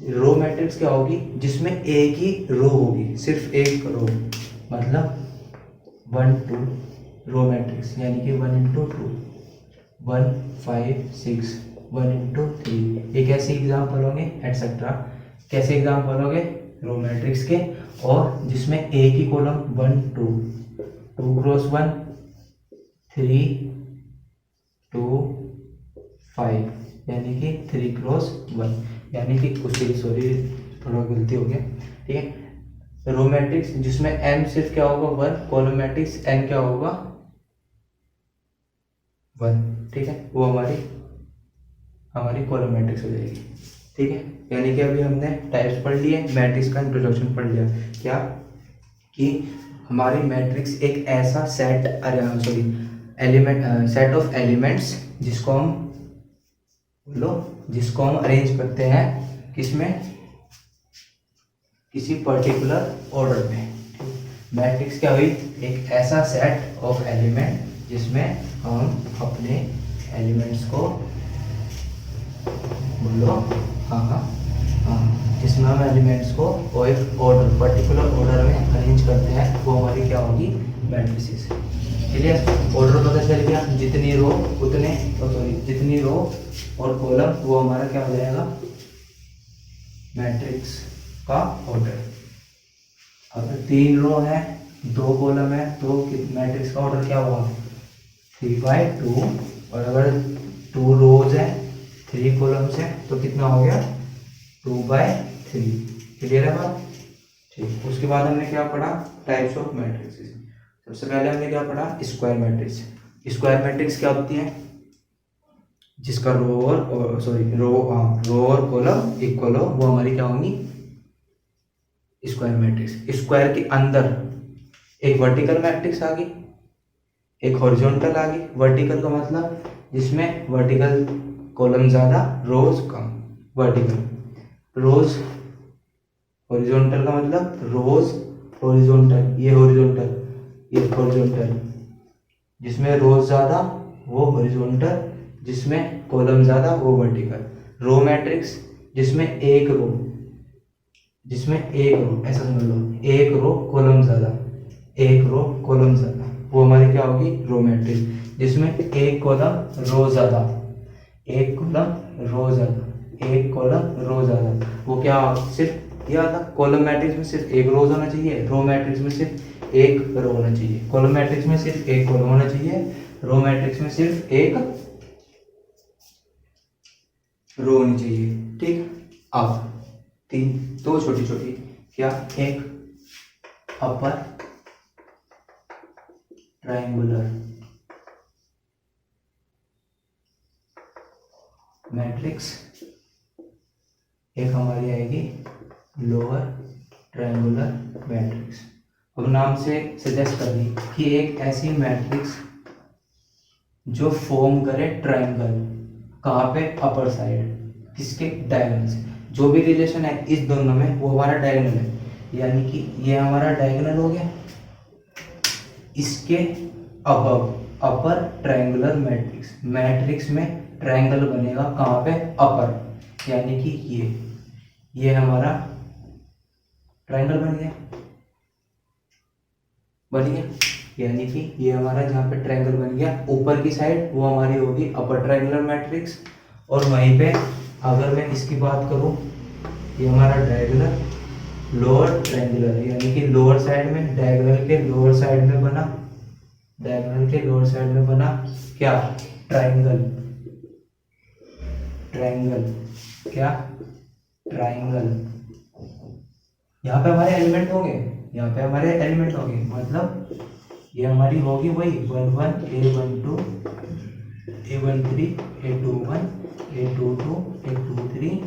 Row matrix क्या होगी? जिसमें एक ही रो होगी, सिर्फ एक रो, मतलब 1 2 रो मैट्रिक्स, यानी कि 1 इंटू 2, 1 5 6, 1 इंटू 3। ये कैसे एग्जाम्पल होंगे एटसेट्रा, कैसे एग्जाम्पल होंगे रो मैट्रिक्स के, और जिसमें एक ही कॉलम 1 2 2 क्रॉस 1 3 2 5, यानी कि 3 क्रॉस 1, यानी कि कुछ सॉरी थोड़ा गलती हो गया, ठीक है। रो मैट्रिक्स जिसमें m सिर्फ क्या होगा 1, कॉलम मैट्रिक्स n क्या होगा 1, ठीक है। वो हमारी कॉलम मैट्रिक्स हो जाएगी, ठीक है। यानी कि अभी हमने टाइप्स पढ़ लिए, मैट्रिक्स का इंट्रोडक्शन पढ़ लिया, क्या कि हमारी मैट्रिक्स एक ऐसा सेट सेट ऑफ एलिमेंट्स जिसको हम अरेंज करते हैं किसमें, किसी पर्टिकुलर ऑर्डर में। मैट्रिक्स क्या हुई? एक ऐसा सेट ऑफ एलिमेंट जिसमें हम अपने एलिमेंट्स को जिसमें हम एलिमेंट्स को और एक ऑर्डर पर्टिकुलर ऑर्डर में अरेंज करते हैं, वो हमारी क्या होगी मैट्रिसेस। क्लियर? ऑर्डर पता चल गया, जितनी रो और कॉलम वो हमारा क्या हो जाएगा मैट्रिक्स का ऑर्डर। अगर 3 रो है 2 कॉलम है तो मैट्रिक्स का ऑर्डर क्या हुआ 3/2, और अगर 2 रोज है 3 कॉलम्स है तो कितना हो गया 2/3। क्लियर है बात? ठीक। उसके बाद हमने क्या पढ़ा टाइप्स ऑफ मैट्रिक्स। सबसे पहले हमने क्या पढ़ा स्क्वायर मैट्रिक्स। स्क्वायर मैट्रिक्स क्या होती है? जिसका रो और कॉलम इक्वल हो, वो हमारी क्या होंगी स्क्वायर मैट्रिक्स। स्क्वायर के अंदर एक वर्टिकल मैट्रिक्स आ गई, एक हॉरिजॉन्टल आ गई। वर्टिकल का मतलब जिसमें वर्टिकल कॉलम ज्यादा रोज कम, वर्टिकल रोज। हॉरिजॉन्टल का मतलब रोज हॉरिजॉन्टल, ये हॉरिजॉन्टल जिसमें रोज ज्यादा वो हॉरिजॉन्टल, जिसमें कॉलम ज्यादा वो वर्टिकल। रो मैट्रिक्स जिसमें एक रो ऐसा समझ लो, एक रो कॉलम ज्यादा, वो हमारी क्या होगी रो मैट्रिक्स। जिसमें एक कॉलम रो ज्यादा, वो क्या सिर्फ यह था। कॉलम मैट्रिक्स में सिर्फ एक रोज होना चाहिए, रो मैट्रिक्स में सिर्फ एक रो होना चाहिए। कॉलम मैट्रिक्स में सिर्फ एक कॉलम होना चाहिए, रो मैट्रिक्स में सिर्फ एक रो होनी चाहिए, ठीक। अब दो छोटी छोटी क्या, एक अपर ट्रायंगुलर मैट्रिक्स, एक हमारी आएगी लोअर ट्रायंगुलर मैट्रिक्स। अब नाम से सजेस्ट कर दी कि एक ऐसी मैट्रिक्स जो फॉर्म करे ट्रायंगल, कहाँ पे अपर साइड, किसके डायगोनल से। जो भी रिलेशन है इस दोनों में वो हमारा डायगोनल है, यानी कि ये हमारा डायगोनल हो गया। इसके अबव अपर ट्रायंगुलर मैट्रिक्स में ट्रायंगल बनेगा कहाँ पे अपर, यानी कि ये हमारा ट्रायंगल बन गया, यानी कि ये हमारा जहाँ पे ट्रायंगल बन गया ऊपर की साइड वो हमारी होगी अपर ट्रायंगुलर मैट्रिक्स। और वहीं पे अगर मैं इसकी बात करूँ, ये हमारा डायगोनल लोअर ट्रायंगुलर, यानी कि लोअर साइड में डायगोनल के लोअर साइड में बना क्या ट्रायंगल, क्या ट्रायंगल। यहाँ पे हमारे एलिमेंट होंगे, मतलब ये हमारी होगी वही 1 1 a12 a13 a21 a22 a23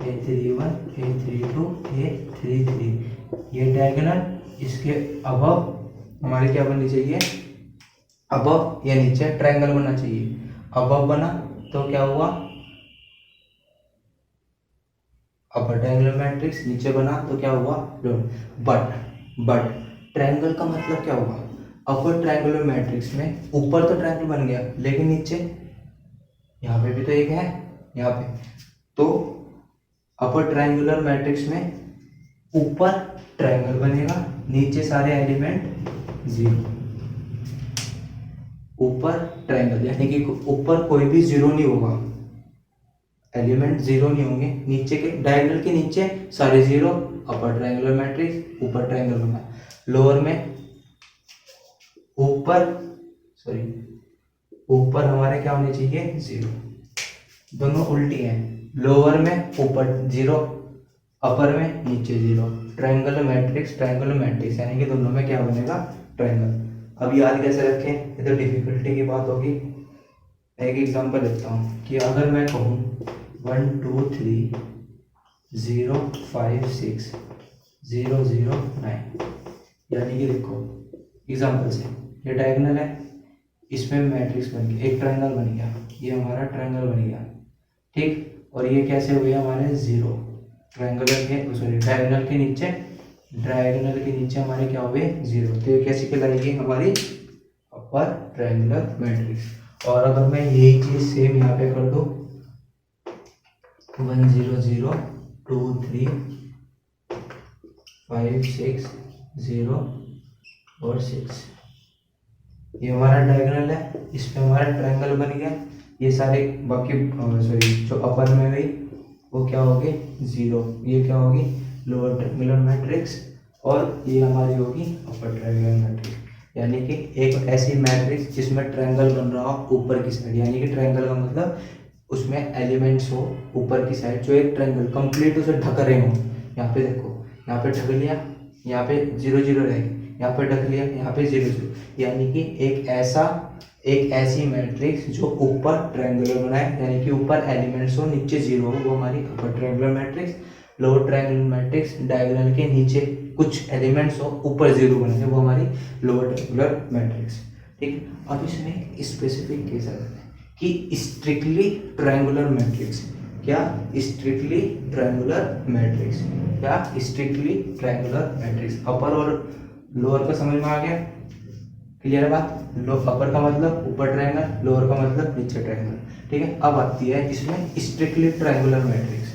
a31 a32 a33। ये डायगोनल, इसके अबव हमारे क्या बननी चाहिए, अबव या नीचे ट्रायंगल बनना चाहिए। अबव बना तो क्या हुआ अपर ट्रायंगुलर मैट्रिक्स, नीचे बना तो क्या हुआ लोअर। बट ट्रायंगल का मतलब क्या हुआ, अपर ट्रायंगुलर मैट्रिक्स में ऊपर तो ट्रायंगल बन गया, लेकिन नीचे यहाँ पे भी तो एक है यहाँ पे, तो अपर ट्रायंगुलर मैट्रिक्स में ऊपर ट्रायंगल बनेगा, नीचे सारे एलिमेंट जीरो। ऊपर ट्रायंगल यानी कि ऊपर कोई भी जीरो नहीं होगा, एलिमेंट जीरो नहीं होंगे, नीचे के डायगोनल के नीचे सारे जीरो, अपर ट्रायंगुलर मैट्रिक्स, ऊपर ट्रायंगल बना। लोअर में ऊपर हमारे क्या होने चाहिए, जीरो। दोनों उल्टी हैं, लोअर में ऊपर जीरो, अपर में नीचे जीरो। ट्रायंगुलर मैट्रिक्स यानी कि दोनों में क्या बनेगा, ट्रायंगल। अब याद कैसे रखें, ये तो डिफिकल्टी की बात होगी। एक एग्जांपल लेता हूँ कि अगर मैं कहूँ 1 2 3 0 5 6 0 0 9, यानी कि देखो एग्जांपल से ये डायगोनल है, इसमें मैट्रिक्स बन गया, एक ट्रायंगल बन गया, ये हमारा ट्रायंगल बन गया, ठीक। और ये कैसे हुए हमारे जीरो, डायगोनल के नीचे हमारे क्या हुए, जीरो। तो ये कैसी कहलाएगी, हमारी अपर ट्रायंगुलर मैट्रिक्स। और अगर मैं यही चीज सेम यहाँ पे कर दूं 1 0 0 2 3 5 6 0 और 6, ये हमारा डायगोनल है, इसमें हमारा ट्रायंगल बन गया। ये सारे बाकी जो अपर में गई वो क्या होगी, जीरो। ये क्या होगी, लोअर ट्रायंगुलर मैट्रिक्स, और ये हमारी होगी अपर ट्रायंगुलर मैट्रिक्स। यानी कि एक ऐसी मैट्रिक्स जिसमें ट्रायंगल बन रहा हो ऊपर की साइड, यानी कि ट्रायंगल का मतलब उसमें एलिमेंट्स हो ऊपर की साइड, जो एक ट्रायंगल कंप्लीट उसे ढक रहे हो। यहाँ पे देखो, यहाँ पे ढक लिया, यहाँ पे 0 0 रहेगी, यहाँ पे ढक लिया, यहाँ पे 0 0, यानी कि एक ऐसी मैट्रिक्स जो ऊपर ट्रायंगुलर बनाए, यानी कि ऊपर एलिमेंट्स हो, नीचे जीरो हो, वो हमारी upper triangular matrix. Lower triangular matrix diagonal के नीचे कुछ एलिमेंट्स हो, ऊपर जीरो बनाए, वो हमारी लोअर ट्रायंगुलर मैट्रिक्स, ठीक। अब इसमें स्पेसिफिक केस आता है कि स्ट्रिक्टली ट्रायंगुलर मैट्रिक्स, क्या स्ट्रिक्टली ट्रायंगुलर मैट्रिक्स, क्या स्ट्रिक्टली ट्रायंगुलर मैट्रिक्स। अपर और लोअर का समझ में आ गया, क्लियर है बात। अपर का मतलब ऊपर ट्रायंगल, लोअर का मतलब नीचे ट्रायंगल, ठीक है। अब आती है इसमें स्ट्रिक्टली ट्रायंगुलर मैट्रिक्स।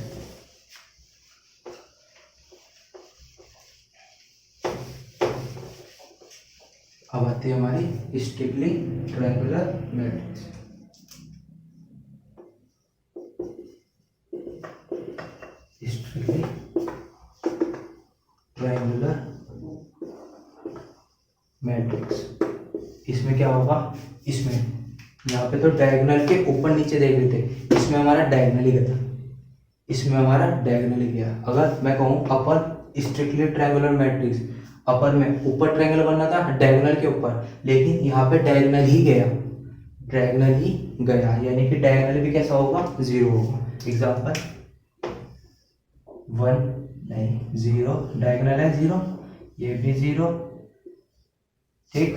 अब आती है हमारी strictly triangular matrix. Strictly triangular matrix, इसमें क्या होगा, इसमें यहाँ पे तो डायगोनल के ऊपर नीचे देख रहे थे, इसमें हमारा डायगोनल ही गया, इसमें हमारा डायगोनल ही गया। अगर मैं कहूँ अपर स्ट्रिक्टली ट्रायंगुलर मैट्रिक्स, अपर में ऊपर ट्रायंगल बनना था डायगोनल के ऊपर, लेकिन यहाँ पे डायगोनल ही गया, यानी कि डायगोनल भी कैसा होगा, जीरो होगा। एग्जाम्पल 1 नहीं 0, डायगोनल है 0, ये भी 0, ठीक।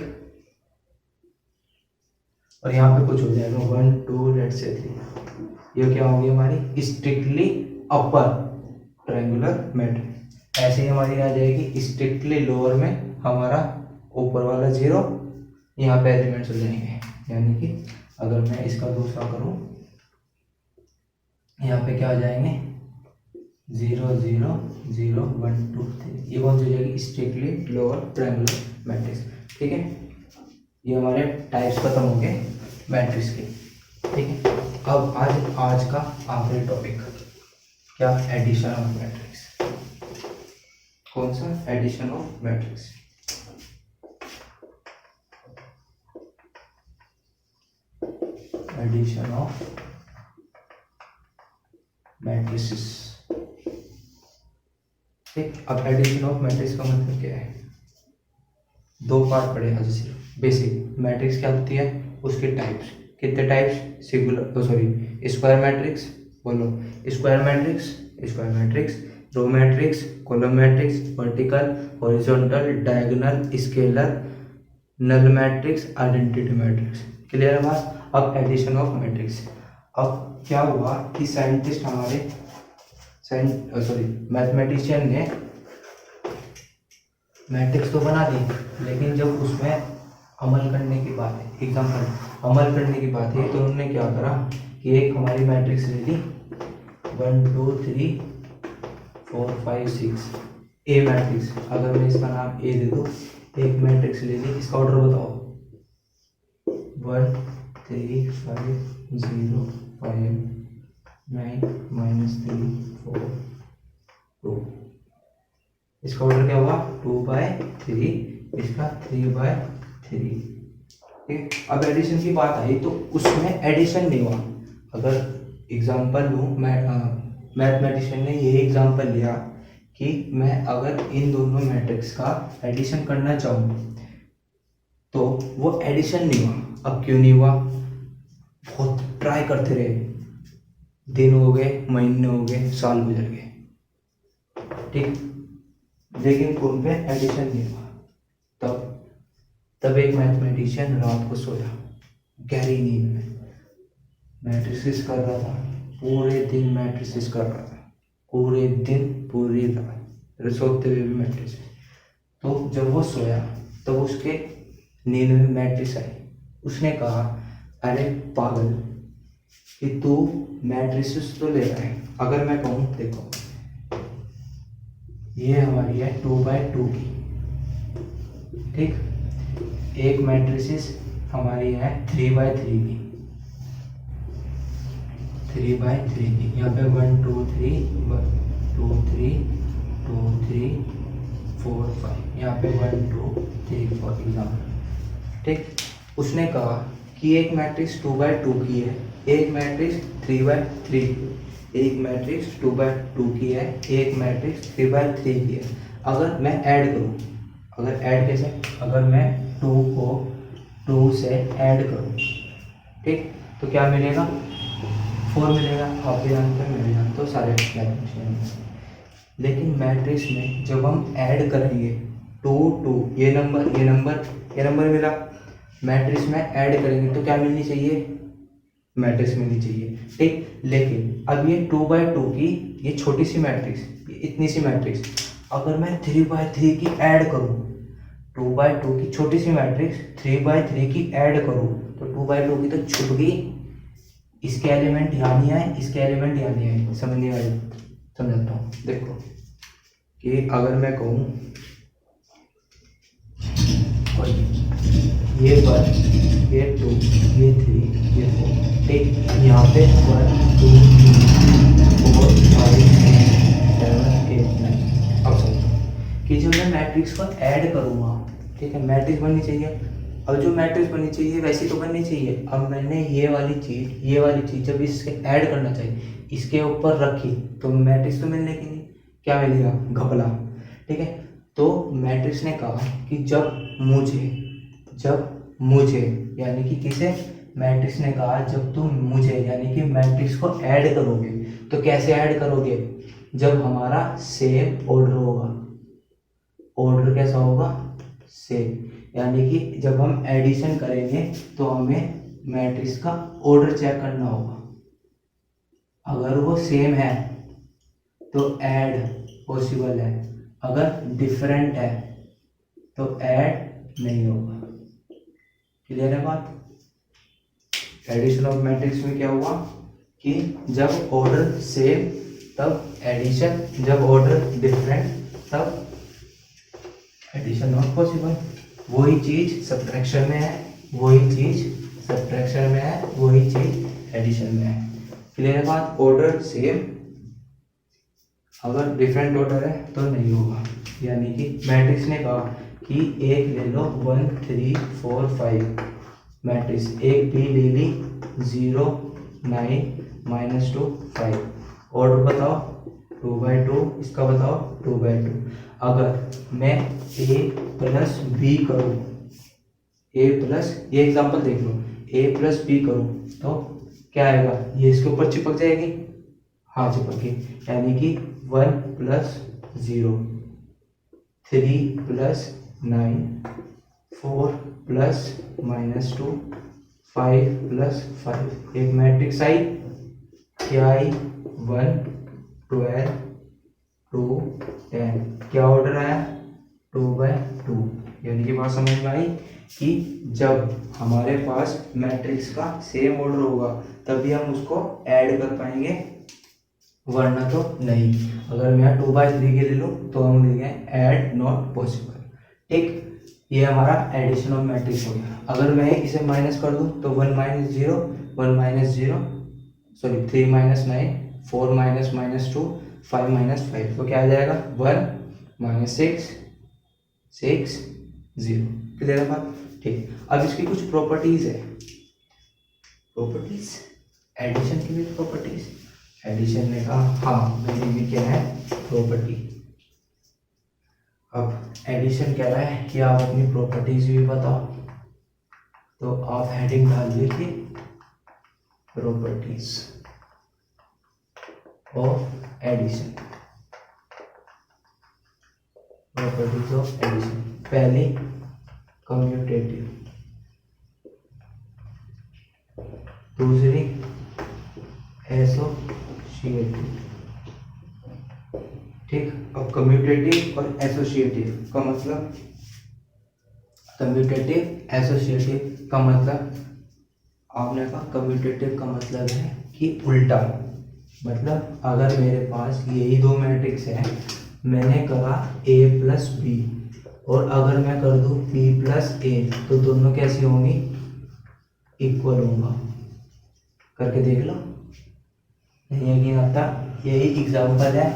और यहाँ पे कुछ हो जाएगा 1 2 लेट्स से 3, ये क्या होगी हमारी स्ट्रिक्टली अपर ट्रायंगुलर मैट्रिक्स। ऐसे ही हमारी आ जाएगी स्ट्रिक्टली लोअर में हमारा ऊपर वाला 0, यहाँ पे एलिमेंट्स हो जाएंगे, यानी कि अगर मैं इसका दूसरा करूँ, यहाँ पे क्या हो जाएंगे 0 0 0 1 2 3, ये कौन सी हो जाएगी, स्ट्रिक्टली लोअर ट्रायंगुलर मैट्रिक्स, ठीक है। ये हमारे टाइप्स खत्म हो गए मैट्रिक्स के, ठीक है। अब आज का आखिरी टॉपिक क्या, एडिशन ऑफ मैट्रिक्स। कौन सा, addition of matrix. Addition of matrices, ठीक। अब एडिशन ऑफ मैट्रिक्स का मतलब क्या है, दो पार्ट पढ़े आज सिर्फ। बेसिक मैट्रिक्स क्या होती है, उसके टाइप्स, कितने टाइप्स, स्क्वायर मैट्रिक्स, बोलो square matrix, row matrix, column matrix, vertical, horizontal, diagonal, scalar, null matrix, identity matrix, clear है बात। अब एडिशन ऑफ मैट्रिक्स, अब क्या हुआ कि साइंटिस्ट हमारे मैथमेटिशियन ने मैट्रिक्स तो बना दी, लेकिन जब उसमें अमल करने की बात है, एग्जाम्पल अमल करने की बात है। तो उन्होंने क्या करा कि एक हमारी मैट्रिक्स ले ली 1 2 3 4 5 6 ए मैट्रिक्स, अगर मैं इसका नाम ए दे दूँ, एक मैट्रिक्स ले ली, इसका ऑर्डर बताओ 1 3 5 0 5 9 -3 4 2, इसका ऑर्डर क्या हुआ 2/3, इसका 3/3। ठीक, अब एडिशन की बात आई तो उसमें एडिशन नहीं हुआ। अगर एग्जांपल लूँ, मैथमेटिशियन ने ये एग्जांपल लिया कि मैं अगर इन दोनों मैट्रिक्स का एडिशन करना चाहूँ तो वो एडिशन नहीं हुआ। अब क्यों नहीं हुआ? बहुत ट्राई करते रहे, दिन हो गए, महीने हो गए, साल गुजर गए, ठीक, लेकिन उन पे एडिशन नहीं हुआ। तब एक मैथमेटिशियन रात को सोया गहरी नींद में, मैट्रिसेस कर रहा था, पूरे दिन मैट्रिसेस कर रहा था, पूरे दिन पूरी रात सोते हुए भी मैट्रिसेस। तो जब वो सोया तो उसके नींद में मैट्रिक्स आई। उसने कहा अरे पागल कि तू मैट्रिसेस तो ले रहा है। अगर मैं कहूँ देखो ये हमारी है 2/2 की, ठीक, एक मैट्रिसेस हमारी है 3/3 की, 3/3 की, यहाँ पे 1 2 3 2 3 2 3 4 5, यहाँ पे 1 2 3 4 एग्जाम्पल, ठीक। उसने कहा कि एक मैट्रिक्स 2/2 की है, एक मैट्रिक्स 3/3, एक मैट्रिक्स 2/2 की है, एक मैट्रिक्स 3/3 की है। अगर मैं ऐड करूँ, अगर ऐड कैसे, अगर मैं 2 को 2 से ऐड करूँ, ठीक, तो क्या मिलेगा 4 मिलेगा। आप भी जानते हैं, मैं भी जानता हूँ, सारे मैथमेटिशियन। लेकिन मैट्रिक्स में जब हम ऐड करेंगे 2 2, ये नंबर मिला, मैट्रिक्स में ऐड करेंगे तो क्या मिलनी चाहिए, मैट्रिक्स मिलनी चाहिए, ठीक। लेकिन अब ये 2/2 की ये छोटी सी मैट्रिक्स, ये इतनी सी मैट्रिक्स, अगर मैं 3/3 की ऐड करूँ, 2/2 की छोटी सी मैट्रिक्स 3/3 की ऐड करूँ तो 2/2 की तो छुप गई, इसके एलिमेंट यहाँ नहीं आए, इसके एलिमेंट यहाँ नहीं आए। समझने वाले समझाता हूँ, देखो कि अगर मैं कहूँ ये 1 ये 2 ये 3 ये 4, ठीक, यहाँ पे 1 2 3 4 5 6 7 8 9। अब समझो कि जब मैं मैट्रिक्स को ऐड करूँगा, ठीक है, मैट्रिक्स बननी चाहिए। अब जो मैट्रिक्स बननी चाहिए वैसी तो बननी चाहिए। अब मैंने ये वाली चीज़ जब इसके ऐड करना चाहिए, इसके ऊपर रखी तो मैट्रिक्स तो मिलने की नहीं, क्या मिलेगा, घपला, ठीक है। तो मैट्रिक्स ने कहा कि जब मुझे यानी कि किसे, मैट्रिक्स ने कहा जब तुम मुझे यानी कि मैट्रिक्स को ऐड करोगे तो कैसे ऐड करोगे, जब हमारा सेम ऑर्डर होगा। ऑर्डर कैसा होगा, सेम, यानी कि जब हम एडिशन करेंगे तो हमें मैट्रिक्स का ऑर्डर चेक करना होगा। अगर वो सेम है तो ऐड पॉसिबल है, अगर डिफरेंट है तो ऐड नहीं होगा। क्लियर है बात? एडिशन ऑफ मैट्रिक्स में क्या हुआ कि जब ऑर्डर सेम तब एडिशन, जब ऑर्डर डिफरेंट तब एडिशन नॉट पॉसिबल। वही चीज सब्ट्रैक्शन में है, वही चीज सब्ट्रैक्शन में है, वही चीज एडिशन में है। क्लियर है बात? ऑर्डर सेम, अगर डिफरेंट ऑर्डर है तो नहीं होगा। यानी कि मैट्रिक्स ने कहा कि एक ले लो 1 3 4 5 मैट्रिक्स, एक भी ले ली 0 9 -2 5, ऑर्डर बताओ 2/2, इसका बताओ 2/2। अगर मैं a प्लस बी करूँ, a प्लस, ये एग्जांपल देख लो, a प्लस बी करूँ तो क्या आएगा, ये इसके ऊपर चिपक जाएगी, हाँ चिपक गई। यानी कि 1 + 0 3 + 9 4 + -2 5 + 5, एक मैट्रिक्स आई, क्या आई 1 12 2 10, क्या ऑर्डर आया 2/2। यानी कि बात समझ में आई कि जब हमारे पास मैट्रिक्स का सेम ऑर्डर होगा तभी हम उसको ऐड कर पाएंगे, वरना तो नहीं। अगर मैं 2/3 के ले लूँ तो हम लिखेंगे ऐड नॉट पॉसिबल। ठीक, ये हमारा एडिशन ऑफ मैट्रिक्स हो गया। अगर मैं इसे माइनस कर दूँ तो 1 - 0 1 - 0 सॉरी 3 - 9 4 - -2 5 - 5 तो क्या आ जाएगा 1 - 6 6 0। क्लियर है बात? ठीक, अब इसकी कुछ प्रॉपर्टीज है। प्रॉपर्टीज एडिशन की भी प्रॉपर्टीज। एडिशन ने कहा हाँ मेरी भी क्या है प्रॉपर्टी। अब एडिशन कह रहा है कि आप अपनी प्रॉपर्टीज भी बताओ, तो आप हेडिंग डाल दीजिए properties of addition. Properties of addition, पहली कम्यूटेटिव, दूसरी एसोसिएटिव। ठीक, अब कम्यूटेटिव और एसोसिएटिव का मतलब, कम्यूटेटिव एसोसिएटिव का मतलब आपने कहा कम्यूटेटिव का मतलब है कि उल्टा। मतलब अगर मेरे पास यही दो मैट्रिक्स है, मैंने कहा a प्लस बी, और अगर मैं कर दूं b प्लस ए तो दोनों कैसी होंगी इक्वल होंगे। करके देख लो, नहीं यकीन आता, यही एग्जाम्पल है,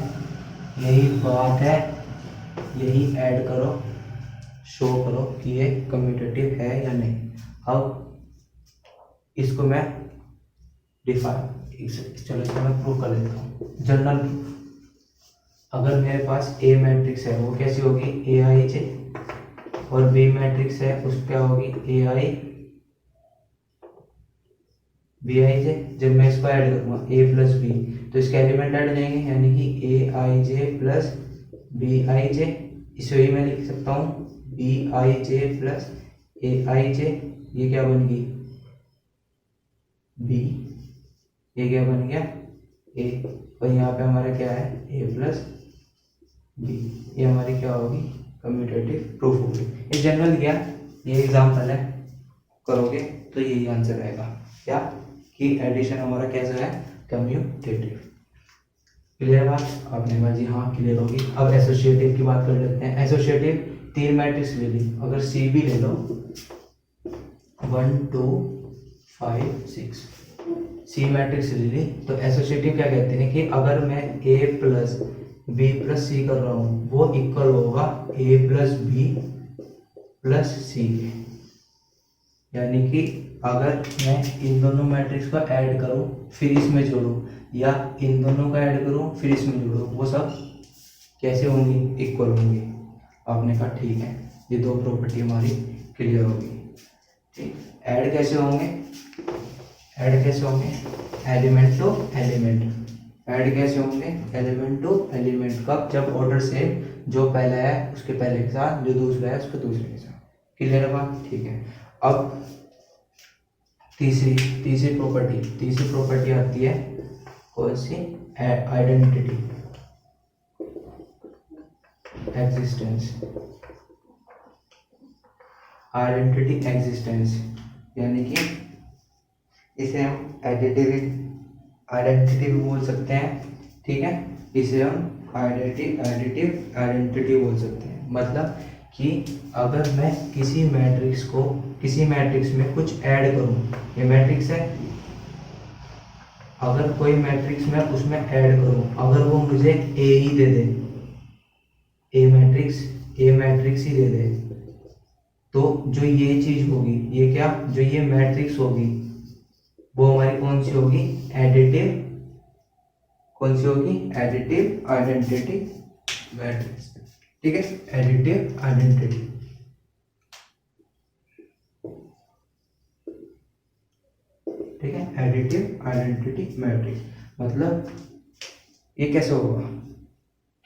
यही बात है, यही ऐड करो, शो करो कि ये कम्यूटेटिव है या नहीं। अब इसको मैं चलो इसको मैं प्रूव कर लेता हूँ। जनरल प्रूफ, अगर मेरे पास ए मैट्रिक्स है वो कैसी होगी ए आई जे, और बी मैट्रिक्स है उस क्या होगी ए आई बी आई जे। जब मैं इसको ऐड करूँगा ए प्लस बी तो इसके एलिमेंट ऐड हो जाएंगे, यानी कि ए आई जे प्लस बी आई जे। इसे ही मैं लिख सकता हूँ बी आई जे प्लस ए आई जे। ये क्या बन गई बी, ये क्या बन गया ए, और यहाँ पे हमारा क्या है ए प्लस बी। ये हमारी क्या होगी कम्यूटेटिव प्रूफ होगी। ये जनरल क्या, ये एग्जाम्पल है, करोगे तो यही आंसर आएगा क्या कि एडिशन हमारा कैसा है कम्यूटेटिव। क्लियर बात? आपने कहा जी हाँ क्लियर होगी। अब एसोसिएटिव की बात कर लेते हैं। एसोसिएटिव 3 मैट्रिक्स ले ली, अगर सी भी ले लो 1 2 5 6 सी मैट्रिक्स ले ली, तो एसोसिएटिव क्या कहते हैं कि अगर मैं ए प्लस बी प्लस सी कर रहा हूँ वो इक्वल होगा ए प्लस बी प्लस सी के। यानी कि अगर मैं इन दोनों मैट्रिक्स को ऐड करूँ फिर इसमें जोड़ूँ, या इन दोनों का ऐड करूँ फिर इसमें जोड़ूँ, वो सब कैसे होंगी इक्वल होंगी। आपने कहा ठीक है, ये दो प्रॉपर्टी हमारी क्लियर होगी। ठीक, ऐड कैसे होंगे, ऐड कैसे होंगे एलिमेंट टू एलिमेंट। ऐड कैसे होंगे एलिमेंट टू एलिमेंट, कब जब ऑर्डर सेम, जो पहला है उसके पहले के साथ, जो दूसरा है उसके दूसरे के साथ। क्लियर है बात? ठीक है। अब तीसरी प्रॉपर्टी आती है कौन सी आइडेंटिटी एग्जिस्टेंस। आइडेंटिटी एग्जिस्टेंस यानी कि इसे हम आइडेंटिटी भी बोल सकते हैं। ठीक है, इसे हम आइडेंटिटी बोल सकते हैं। मतलब कि अगर मैं किसी मैट्रिक्स में कुछ ऐड करूं, ये मैट्रिक्स है, अगर कोई मैट्रिक्स में उसमें ऐड करूं, अगर वो मुझे ए ही दे दे, ए मैट्रिक्स ही दे दे, तो जो ये चीज होगी, ये क्या, जो ये मैट्रिक्स होगी वो हमारी कौन सी होगी एडिटिव, कौन सी होगी एडिटिव आइडेंटिटी मैट्रिक्स। ठीक है, एडिटिव आइडेंटिटी। ठीक है, एडिटिव आइडेंटिटी मैट्रिक्स मतलब ये कैसे होगा,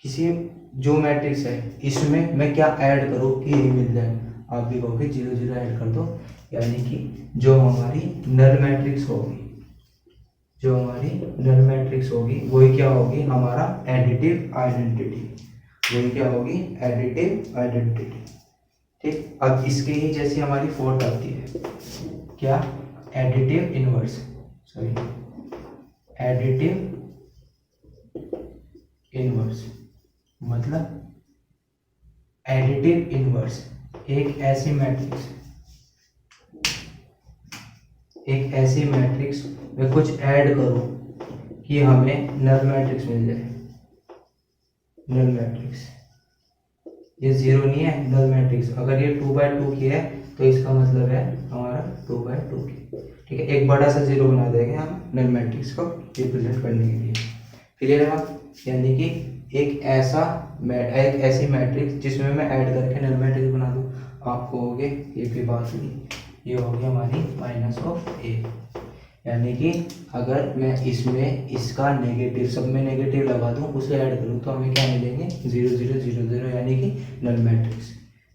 किसी जो मैट्रिक्स है इसमें मैं क्या ऐड करूँ कि यही मिल जाए। आप भी कहोगे 0 0 ऐड कर दो, यानी कि जो हमारी नल मैट्रिक्स होगी वही क्या होगी हमारा एडिटिव आइडेंटिटी, वही क्या होगी एडिटिव आइडेंटिटी। ठीक, अब इसके ही जैसी हमारी फोर्थ आती है, क्या, additive inverse, sorry additive inverse, मतलब एडिटिव इनवर्स एक ऐसी मैट्रिक्स में कुछ ऐड करो कि हमें नल मैट्रिक्स मिल जाए। नल मैट्रिक्स, ये जीरो नहीं है, नल मैट्रिक्स। अगर ये 2/2 की है तो इसका मतलब है हमारा 2/2 की, ठीक है। एक बड़ा सा जीरो बना देंगे हम नल मैट्रिक्स को रिप्रेजेंट करने के लिए। क्लियर है बात? यानी कि एक ऐसी मैट्रिक्स जिसमें मैं ऐड करके नल मैट्रिक्स बना दूं। आप कहोगे ये कोई बात नहीं, ये हो गई हमारी -a, यानी कि अगर मैं इसमें इसका नेगेटिव, सब में नेगेटिव लगा दूं, उसे ऐड करूं तो हमें क्या मिलेंगे, 0 0 0 0, यानी कि नल मैट्रिक्स।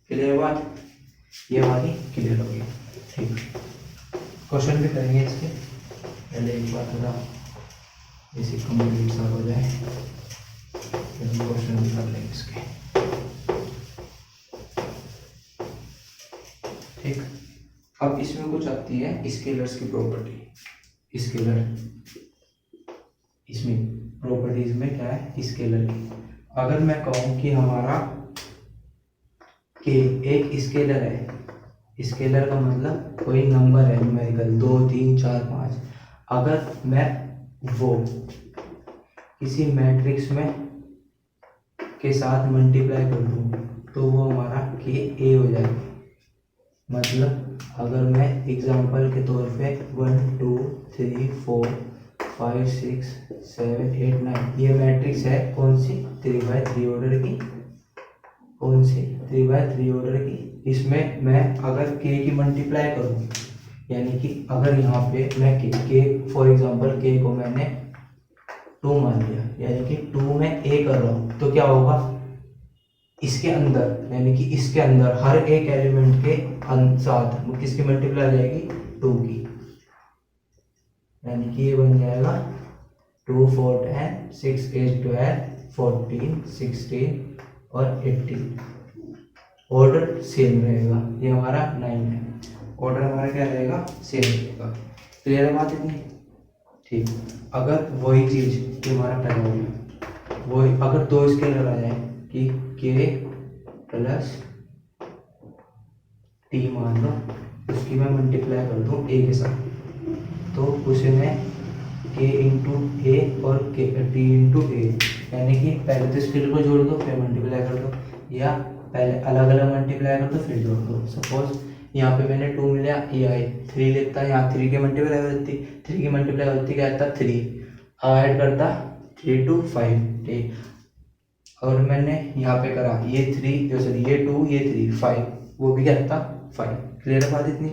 क्लियर बात? ये हमारी क्लियर हो गई। ठीक, क्वेश्चन भी करेंगे इसके पहले, एक बार थोड़ा बेसिक कंप्लीट सा हो जाए, फिर हम क्वेश्चन भी कर लेंगे इसके। ठीक, अब इसमें कुछ आती है स्केलर्स की प्रॉपर्टी। स्केलर, इसमें प्रॉपर्टीज में क्या है, स्केलर की। अगर मैं कहूं कि हमारा के एक स्केलर है, स्केलर का मतलब कोई नंबर है न्यूमेरिकल 2 3 4 5, अगर मैं वो किसी मैट्रिक्स में के साथ मल्टीप्लाई कर दूं तो वो हमारा के ए हो जाएगा। मतलब अगर मैं एग्जांपल के तौर पे 1 2 3 4 5 6 7 8 9, ये मैट्रिक्स है कौन सी, 3/3 ऑर्डर की। कौन सी, 3/3 ऑर्डर की। इसमें मैं अगर के की मल्टीप्लाई करूँ, यानी कि अगर यहाँ पे मैं के फॉर एग्जांपल के को मैंने 2 मान लिया, यानी कि 2 में ए कर रहा हूँ, तो क्या होगा, इसके अंदर, यानी कि इसके अंदर हर एक एलिमेंट के साथ किसकी मल्टीप्लाई आ जाएगी, 2 की। यानी कि ये बन जाएगा 2 4 10 6 8 12 14 16 और 18। ऑर्डर सेम रहेगा, ये हमारा 9 है, ऑर्डर हमारा क्या रहेगा, सेम रहेगा। क्लियर है बात इतनी? ठीक, अगर वही चीज ये हमारा पहला हो गया, वही अगर 2 स्केलर आ जाए कि के प्लस टी मान लो, उसकी मैं मल्टीप्लाई कर दूं ए के साथ, तो उसे मैं के इंटू ए और के टी इंटू ए, यानी कि पहले तो स्केलर को जोड़ दो फिर मल्टीप्लाई कर दो, या पहले अलग अलग मल्टीप्लाई कर दो फिर जोड़ दो। सपोज यहाँ पे मैंने 2 मिला, ये आई 3 लिखता, यहाँ 3 की मल्टीप्लाई करती, 3 की मल्टीप्लाई करती क्या आता, 3 ऐड करता 3 2 5, ठीक। और मैंने यहाँ पे करा ये 3, सॉरी ये 2 ये 3 5, वो भी क्या था 5। क्लियर है बात इतनी?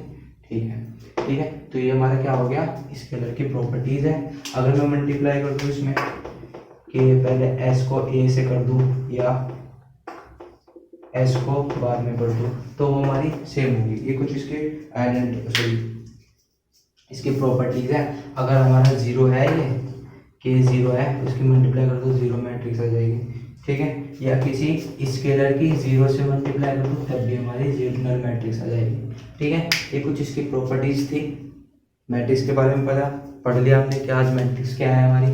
ठीक है, ठीक है। तो ये हमारा क्या हो गया, स्केलर की प्रॉपर्टीज है। अगर मैं मल्टीप्लाई कर दूँ इसमें कि पहले एस को ए से कर दूँ या एस को बाद में कर दूँ, तो वो हमारी सेम होगी। ये कुछ इसके इसकी प्रॉपर्टीज है। अगर हमारा 0 है, ये के 0 है, उसकी मल्टीप्लाई कर दो 0 मैट्रिक्स आ जाएगी, ठीक है। या किसी स्केलर की 0 से मल्टीप्लाई कर दो तब भी हमारी 0 नल मैट्रिक्स आ जाएगी, ठीक है। ये कुछ इसकी प्रॉपर्टीज थी। मैट्रिक्स के बारे में पढ़ लिया हमने कि आज मैट्रिक्स क्या है हमारी,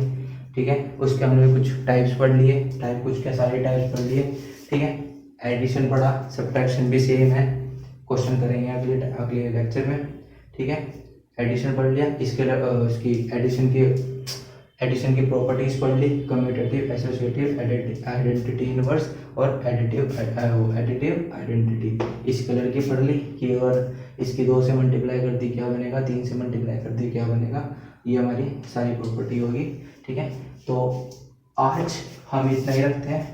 ठीक है। उसके हमने कुछ टाइप्स पढ़ लिए, कुछ क्या सारे टाइप्स पढ़ लिए, ठीक है। एडिशन पढ़ा, सब्ट्रैक्शन भी सेम है, क्वेश्चन करेंगे अगले लेक्चर में, ठीक है। एडिशन पढ़ लिया, इसकी एडिशन की प्रॉपर्टीज पढ़ ली, कम्यूटेटिव, एसोसिएटिव, आइडेंटिटी इनवर्स और एडिटिव आइडेंटिटी। स्केलर की पढ़ ली कि अगर इसकी 2 से मल्टीप्लाई कर दी क्या बनेगा, 3 से मल्टीप्लाई कर दी क्या बनेगा, ये हमारी सारी प्रॉपर्टी होगी, ठीक है। तो आज हम इतना ही रखते हैं,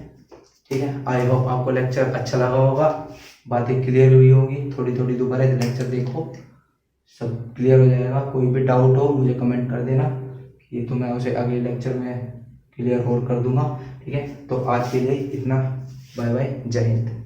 ठीक है। आई होप आपको लेक्चर अच्छा लगा होगा, बातें क्लियर हुई होंगी। थोड़ी थोड़ी दोबारा लेक्चर देखो, सब क्लियर हो जाएगा। कोई भी डाउट हो मुझे कमेंट कर देना, ये तो मैं उसे अगले लेक्चर में क्लियर और कर दूंगा, ठीक है। तो आज के लिए इतना, बाय बाय, जय हिंद।